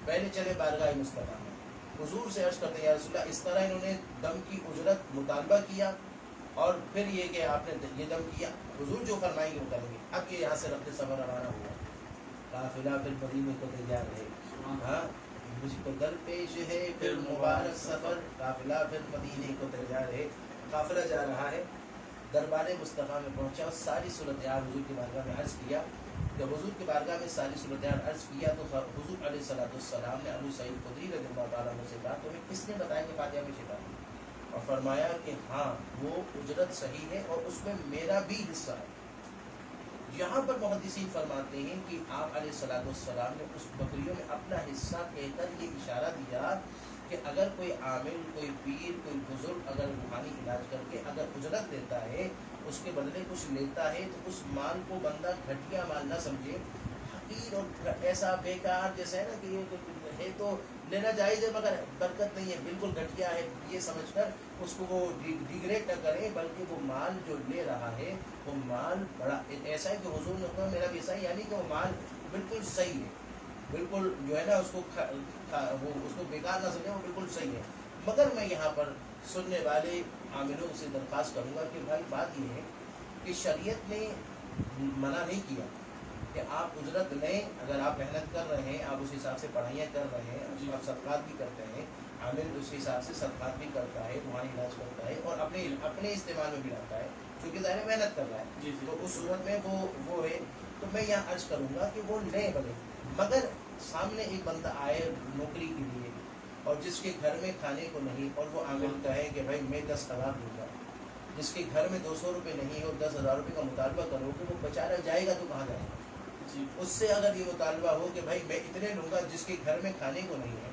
Speaker 2: پہلے چلے بارگاہ مصطفیٰ میں، حضور سے عرض کرتے یا رسول اللہ اس طرح انہوں نے دم کی اجرت مطالبہ کیا اور پھر یہ کہ آپ نے یہ دم کیا، حضور جو فرمائیں گے وہ کریں گے۔ اب یہ یہاں سے رفت سفر روانہ ہوا، قافلہ پھر مدینے کو تیار ہے، ہاں مجھ کو در پیش ہے پھر مبارک سفر، قافلہ پھر مدینے کو تیار ہے۔ قافلہ جا رہا ہے، دربار مصطفیٰ میں پہنچا اور ساری صورتحال حضور کی بارگاہ میں عرض کیا۔ جب حضور کی بارگاہ میں ساری صورتحال عرض کیا تو حضور علیہ السلام نے ابو سعید خدری رضی اللہ تعالیٰ عنہ سے کہا تمہیں کس نے بتایا کہ فاتحہ میں شفا ہے؟ اور فرمایا کہ ہاں وہ اجرت صحیح ہے اور اس میں میرا بھی حصہ ہے۔ یہاں پر محدثین فرماتے ہیں کہ آپ علیہ السلام نے اس بکریوں میں اپنا حصہ کہہ کر یہ اشارہ دیا کہ اگر کوئی عامل، کوئی پیر، کوئی بزرگ اگر روحانی علاج کر کے اگر اجرت دیتا ہے، اس کے بدلے کچھ لیتا ہے، تو اس مال کو بندہ گھٹیا مال نہ سمجھے، حقیر اور ایسا بیکار جیسا ہے نا کہ یہ ہے تو لینا جائز ہے مگر برکت نہیں ہے، بالکل گھٹیا ہے، یہ سمجھ کر اس کو وہ ڈیگریڈ نہ کریں، بلکہ وہ مال جو لے رہا ہے وہ مال بڑا ایسا ہے کہ حضور نے کہا میرا بھی ایسا ہے، یعنی کہ وہ مال بالکل صحیح ہے، بالکل جو ہے نا اس کو بیکار نہ سمجھیں، وہ بالکل صحیح ہے۔ مگر میں یہاں پر سننے والے عاملوں سے درخواست کروں گا کہ بھائی بات یہ ہے کہ شریعت نے منع نہیں کیا کہ آپ اجرت لیں، اگر آپ محنت کر رہے ہیں، آپ اس حساب سے پڑھائیاں کر رہے ہیں، آپ صدقات بھی کرتے ہیں، عامل اس حساب سے صدقات بھی کرتا ہے، روحانی علاج کرتا ہے اور اپنے استعمال میں بھی لاتا ہے کیونکہ ظاہر محنت کر رہا ہے، تو اس صورت میں وہ ہے۔ تو میں یہاں عرض کروں گا کہ وہ لیں بھلے، مگر سامنے ایک بندہ آئے نوکری کے لیے اور جس کے گھر میں کھانے کو نہیں اور وہ عامل کہے کہ بھائی میں 10,000 دوں گا، جس کے گھر میں 200 روپے نہیں اور 10,000 روپے کا مطالبہ کرو کہ وہ بیچارہ جائے گا تو کہاں جائے گا؟ اس سے اگر یہ مطالبہ ہو کہ بھائی میں اتنے لوں گا جس کے گھر میں کھانے کو نہیں ہے،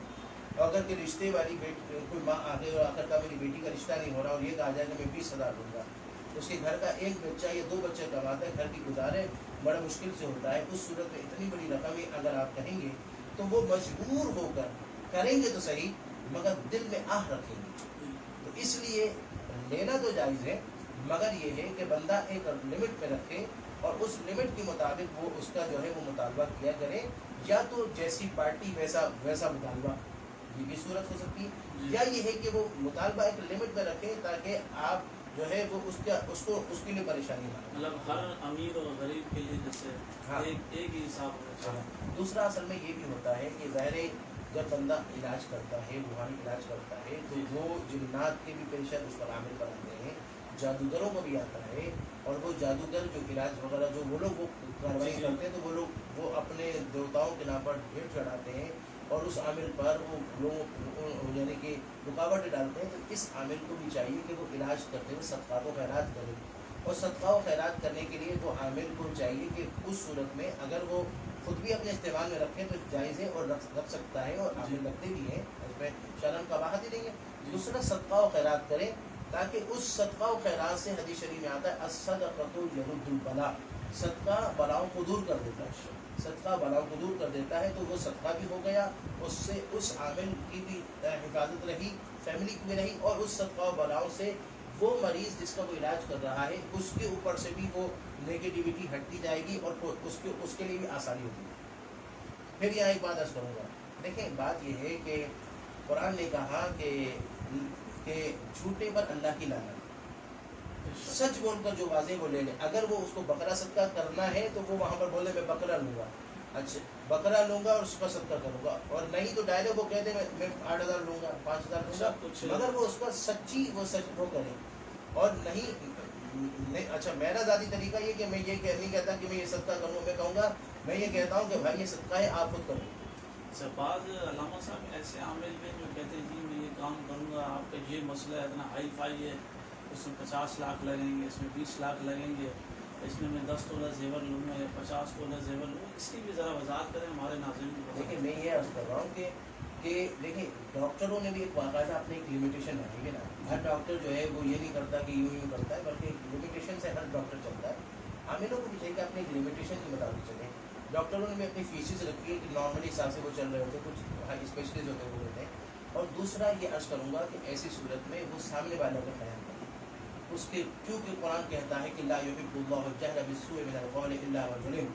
Speaker 2: اور اگر کہ رشتے والی کوئی ماں آگے اور آخر کا میری بیٹی کا رشتہ نہیں ہو رہا اور یہ کہا جائے کہ میں 20,000 دوں گا، اس کے گھر کا ایک بچہ یا 2 بچے کماتا ہے، گھر کی گزارے بڑا مشکل سے ہوتا ہے، اس صورت میں اتنی بڑی رقم اگر آپ کہیں گے تو وہ مجبور ہو کر کریں گے تو صحیح مگر دل میں آہ رکھیں گے۔ تو اس لیے لینا تو جائز ہے مگر یہ ہے کہ بندہ ایک لمٹ میں رکھے اور اس لمٹ کے مطابق وہ اس کا جو ہے وہ مطالبہ کیا کرے، یا تو جیسی پارٹی ویسا مطالبہ، یہ بھی صورت ہو سکتی ہے، یا یہ ہے کہ وہ مطالبہ ایک لمٹ میں رکھے تاکہ آپ جو ہے وہ اس کے لیے پریشانی نہ ہو،
Speaker 1: مطلب ہر امیر اور غریب کے لیے جیسے ایک ہی حساب ہونا چاہیے۔
Speaker 2: دوسرا اصل میں یہ بھی ہوتا ہے کہ ظاہر جب بندہ علاج کرتا ہے، روحانی علاج کرتا ہے، تو وہ جنات کے بھی پیشنٹ اس پر عامل پر آتے ہیں، جادوگروں کو بھی آتا ہے، اور وہ جادوگر جو علاج وغیرہ جو وہ لوگ وہ کارروائی کرتے ہیں تو وہ اپنے دیوتاؤں کے نام پر بھیٹ چڑھاتے ہیں اور اس عامل پر وہ لوگ یعنی کہ رکاوٹیں ڈالتے ہیں۔ تو اس عامل کو بھی چاہیے کہ وہ علاج کرتے ہوئے صدقات و خیرات کرے، اور صدقہ و خیرات کرنے کے لیے وہ عامل کو چاہیے کہ اس صورت میں اگر وہ خود بھی اپنے استعمال میں رکھے تو جائز ہے اور رکھ سکتا ہے، اور عامل رکھتے بھی ہیں، اس میں شرم کا باہر ہی نہیں ہے۔ دوسرا صدقہ و خیرات کرے تاکہ اس صدقہ و خیرات سے حدیث شریف میں آتا ہے الصدقۃ یرد البلاء، صدقہ بلاؤں کو دور کر دیتا ہے، صدقہ بلاؤں کو دور کر دیتا ہے، تو وہ صدقہ بھی ہو گیا، اس سے اس عامل کی بھی حفاظت رہی، فیملی کی بھی رہی، اور اس صدقہ و بلاؤں سے وہ مریض جس کا وہ علاج کر رہا ہے اس کے اوپر سے بھی وہ نگیٹیوٹی ہٹتی جائے گی، اور اس کے لیے بھی آسانی ہوگی۔ پھر یہاں ایک بات عرض کروں گا، دیکھیں بات یہ ہے کہ قرآن نے کہا کہ جھوٹے پر اللہ کی لعنت، سچ بول کر جو واضح وہ لے لے، اگر وہ اس کو بکرا صدقہ کرنا ہے تو وہ وہاں پر بولے میں بکرا لوں گا، اچھا بکرا لوں گا اور اس کا صدقہ کروں گا، اور نہیں تو ڈائریکٹ وہ کہتے میں 8,000 لوں گا، 5,000 لوں گا، مگر وہ اس کا سچی وہ سچ وہ کرے، اور نہیں اچھا میرا ذاتی طریقہ یہ کہ میں یہ نہیں کہتا کہ میں یہ صدقہ کروں، میں کہوں گا میں یہ کہتا ہوں کہ بھائی یہ صدقہ ہے آپ خود کرو۔
Speaker 1: بعض علامہ صاحب ایسے عامل ہیں جو کہتے ہیں جی میں یہ کام کروں گا، آپ کا یہ مسئلہ ہے اتنا ہائی فائی ہے، اس میں 50 لاکھ لگیں گے، اس میں 20 لاکھ لگیں گے، اس میں 10 تولہ زیور لوں گا یا 50 تولہ زیور لوں گا، اس کی بھی ذرا وضاحت کریں ہمارے ناظرین کو۔
Speaker 2: دیکھیں میں یہ عرض کر رہا ہوں کہ دیکھیں ڈاکٹروں نے بھی ایک باقاعدہ اپنی ایک لمیٹیشن رکھی ہے نا، ہر ڈاکٹر جو ہے وہ یہ نہیں کرتا کہ یوں کرتا ہے، بلکہ ایک لمیٹیشن سے ہر ڈاکٹر چلتا ہے، عاملوں کو بھی چاہیے کہ اپنی ایک لمیٹیشن کے مطابق چلیں۔ ڈاکٹروں نے بھی اپنی فیسز رکھی ہے کہ نارملی حساب سے وہ چل رہے ہوتے ہیں، کچھ ہائی اسپیشلسٹ ہوتے وہ ہوتے ہیں، اور دوسرا یہ عرض کروں گا کہ ایسی صورت میں وہ سامنے والے کا خیال کریں، اس کے کیونکہ قرآن کہتا ہے کہ لا یحب اللہ الجہر بالسوء من القول الا من ظلم،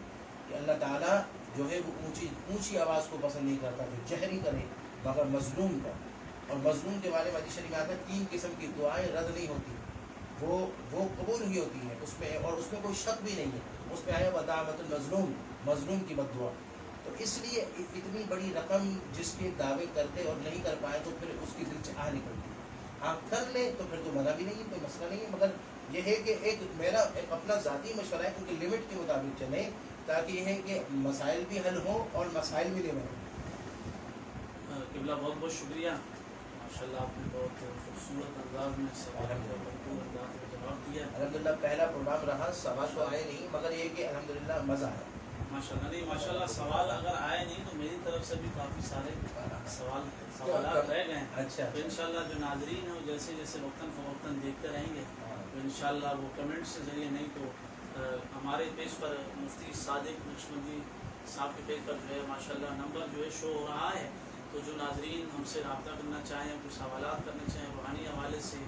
Speaker 2: کہ اللہ تعالیٰ جو ہے وہ اونچی آواز کو پسند نہیں کرتا جو جہری کرے مگر مظلوم کا، اور مظلوم کے بارے میں حدیث شریف میں آتا ہے 3 قسم کی دعائیں رد نہیں ہوتی، وہ قبول ہی ہوتی ہیں اس میں، اور اس میں کوئی شک بھی نہیں ہے، اس میں آیا ودعوت المظلوم، مظلوم کی بد دعا، تو اس لیے اتنی بڑی رقم جس کے دعوے کرتے اور نہیں کر پائے تو پھر اس کی دل سے آہ نکلتی، آپ کر لیں تو پھر تو منع بھی نہیں ہے، کوئی مسئلہ نہیں ہے، مگر یہ ہے کہ میرا ایک اپنا ذاتی مشورہ ہے کیونکہ لمٹ کے مطابق چلیں، تاکہ یہ ہے کہ مسائل بھی حل ہوں اور مسائل بھی نہیں بنیں۔
Speaker 1: قبلہ بہت بہت شکریہ، ماشاءاللہ آپ نے بہت خوبصورت انداز میں سوال کا بھرپور انداز میں جواب دیا۔
Speaker 2: الحمدللہ پہلا پروگرام رہا، سوال تو آئے نہیں، مگر یہ کہ الحمدللہ مزہ آیا۔
Speaker 1: ماشاءاللہ نہیں ماشاءاللہ سوال اگر آئے نہیں تو میری طرف سے بھی کافی سارے سوالات رہ گئے ہیں،
Speaker 2: اچھا
Speaker 1: تو انشاءاللہ جو ناظرین ہیں وہ جیسے جیسے وقتاً فوقتاً دیکھتے رہیں گے تو انشاءاللہ وہ کمنٹس کے ذریعے، نہیں تو ہمارے پیج پر مفتی صادق نقشبندی صاحب کے پیج پر جو ہے ماشاءاللہ نمبر جو ہے شو ہو رہا ہے، تو جو ناظرین ہم سے رابطہ کرنا چاہیں، کچھ سوالات کرنا چاہیں روحانی حوالے سے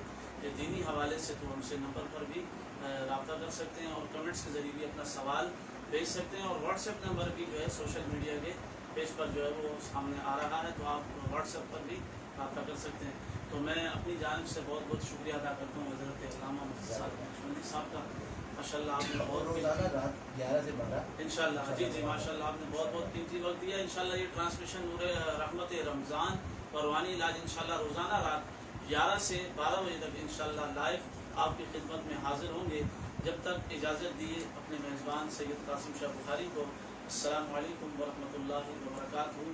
Speaker 1: یا دینی حوالے سے، تو ہم سے نمبر پر بھی رابطہ کر سکتے ہیں، اور کمنٹس کے ذریعے بھی اپنا سوال بھیج سکتے ہیں، اور واٹس ایپ نمبر بھی جو ہے سوشل میڈیا کے پیج پر جو ہے وہ سامنے آ رہا ہے، تو آپ واٹس ایپ پر بھی رابطہ کر سکتے ہیں۔ تو میں اپنی جانب سے بہت بہت شکریہ ادا کرتا ہوں حضرت علامہ مفتی صادق نقشبندی صاحب کا، ماشاءاللہ آپ نے بہت
Speaker 2: روزانہ رات 11 سے 12
Speaker 1: انشاءاللہ جی ماشاءاللہ آپ نے بہت بہت قیمتی وقت دیا۔ انشاءاللہ یہ ٹرانسمیشن نور رحمت رمضان اور روحانی علاج انشاءاللہ روزانہ رات 11 سے 12 بجے تک انشاءاللہ لائیو آپ کی خدمت میں حاضر ہوں گے۔ جب تک اجازت دیے اپنے میزبان سید قاسم شاہ بخاری کو، السلام علیکم ورحمۃ اللہ وبرکاتہ۔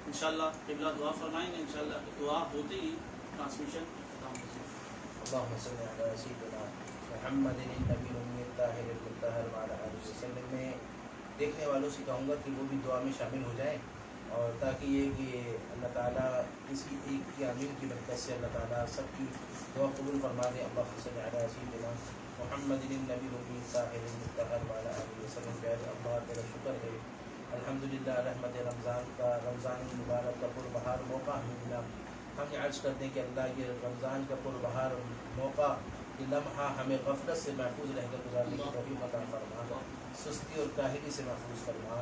Speaker 1: انشاءاللہ قبلہ دعا فرمائیں گے، انشاءاللہ دعا ہوتے ہی ٹرانسمیشن ختم ہو جائے گی۔
Speaker 2: اللهم صل على سيدنا محمد النبي الأمي الطاهر المطهر وعلى آله وسلم۔ میں دیکھنے والوں سے کہوں گا کہ وہ بھی دعا میں شامل ہو جائیں، اور تاکہ یہ کہ اللہ تعالیٰ کسی ایک کی آمین کی برکت سے اللہ تعالیٰ سب کی دعا قبول فرما دے۔ اللهم صل على سيدنا محمد النبي الأمي الطاهر المطهر وعلى آله وسلم۔ پیر اللہ تیرا شکر ہے، الحمدللہ رحمت رمضان کا، رمضان المبارک کا پربہار موقع ہمیں ملا۔ ہم یہ عرض کرتے ہیں کہ اللہ یہ رمضان کا پربہار موقع، یہ لمحہ ہمیں غفلت سے محفوظ رہ کر گزارنے کی توفیق عطا فرما، سستی اور کاہلی سے محفوظ فرما،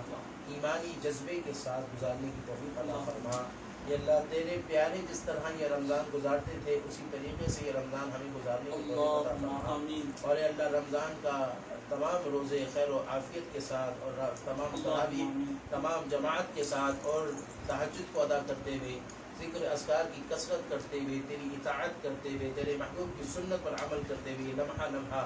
Speaker 2: ایمانی جذبے کے ساتھ گزارنے کی توفیق عطا فرما۔ یا اللہ تیرے پیارے جس طرح یہ رمضان گزارتے تھے اسی طریقے سے یہ رمضان ہمیں گزارنے کی توفیق عطا فرما، اور یا اللہ رمضان کا تمام روزے خیر و عافیت کے ساتھ، اور تمام تراویح تمام جماعت کے ساتھ، اور تہجد کو ادا کرتے ہوئے، ذکر اذکار کی کثرت کرتے ہوئے، تیری اطاعت کرتے ہوئے، تیرے محبوب کی سنت پر عمل کرتے ہوئے، لمحہ لمحہ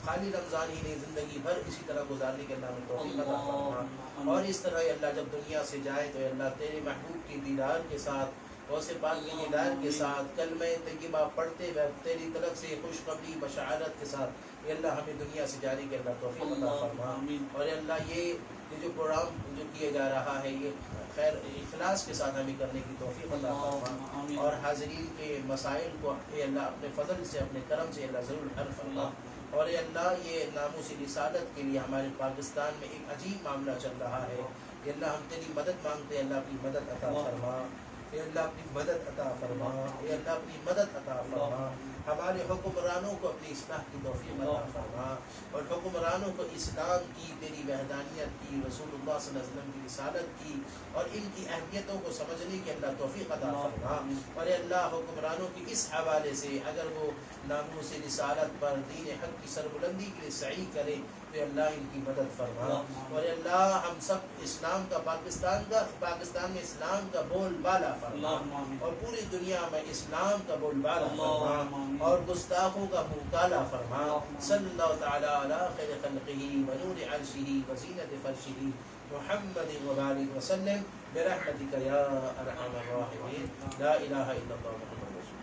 Speaker 2: خالی رمضان ہی نہیں زندگی بھر اسی طرح گزارنے کے اللہ میں توفیق عطا فرما۔ اور اس طرح اللہ جب دنیا سے جائے تو اللہ تیرے محبوب کی دیدار کے ساتھ، غوث پاک کی دیدار کے ساتھ، کلمہ طیبہ پڑھتے ہوئے تیری طرف سے خوشخبری بشارت کے ساتھ اللہ ہمیں دنیا سے جاری کے اللہ توفیق عطا فرما۔ اور اللہ یہ جو پروگرام جو کیا جا رہا ہے، یہ خیر اخلاص کے ساتھ ہمیں کرنے کی توفیق عطا فرما،
Speaker 1: آمین۔
Speaker 2: اور حاضرین کے مسائل کو اے اللہ اپنے فضل سے اپنے کرم سے اللہ ضرور حل فرما، اور اے اللہ یہ ناموس رسالت کے لیے ہمارے پاکستان میں ایک عجیب معاملہ چل رہا ہے، اے اللہ ہم تیری مدد مانگتے ہیں، اللہ اپنی مدد عطا فرما، اے اللہ اپنی مدد عطا فرما، اے اللہ اپنی مدد عطا فرما، ہمارے حکمرانوں کو اپنی اصلاح کی توفیق عطا فرما، اور حکمرانوں کو اسلام کی، تیری وحدانیت کی، رسول اللہ صلی اللہ علیہ وسلم کی رسالت کی اور ان کی اہمیتوں کو سمجھنے کی اللہ توفیق عطا فرما، اور اے اللہ حکمرانوں کی اس حوالے سے اگر وہ ناموس رسالت پر دین حق کی سربلندی کے لیے سعی کرے تو اللہ ان کی مدد فرما، اور اے اللہ ہم سب اسلام کا پاکستان میں اسلام کا بول بالا فرما، اور پوری دنیا میں اسلام کا بول بالا فرما، اور گستاخوں کا منہ کالا فرما، صلی اللہ تعالی علی خیر خلقہ ونور عرشہ وزینت فرشہ محمد وبارک وسلم برحمتک یا ارحم الراحمین، لا الہ الا اللہ محمد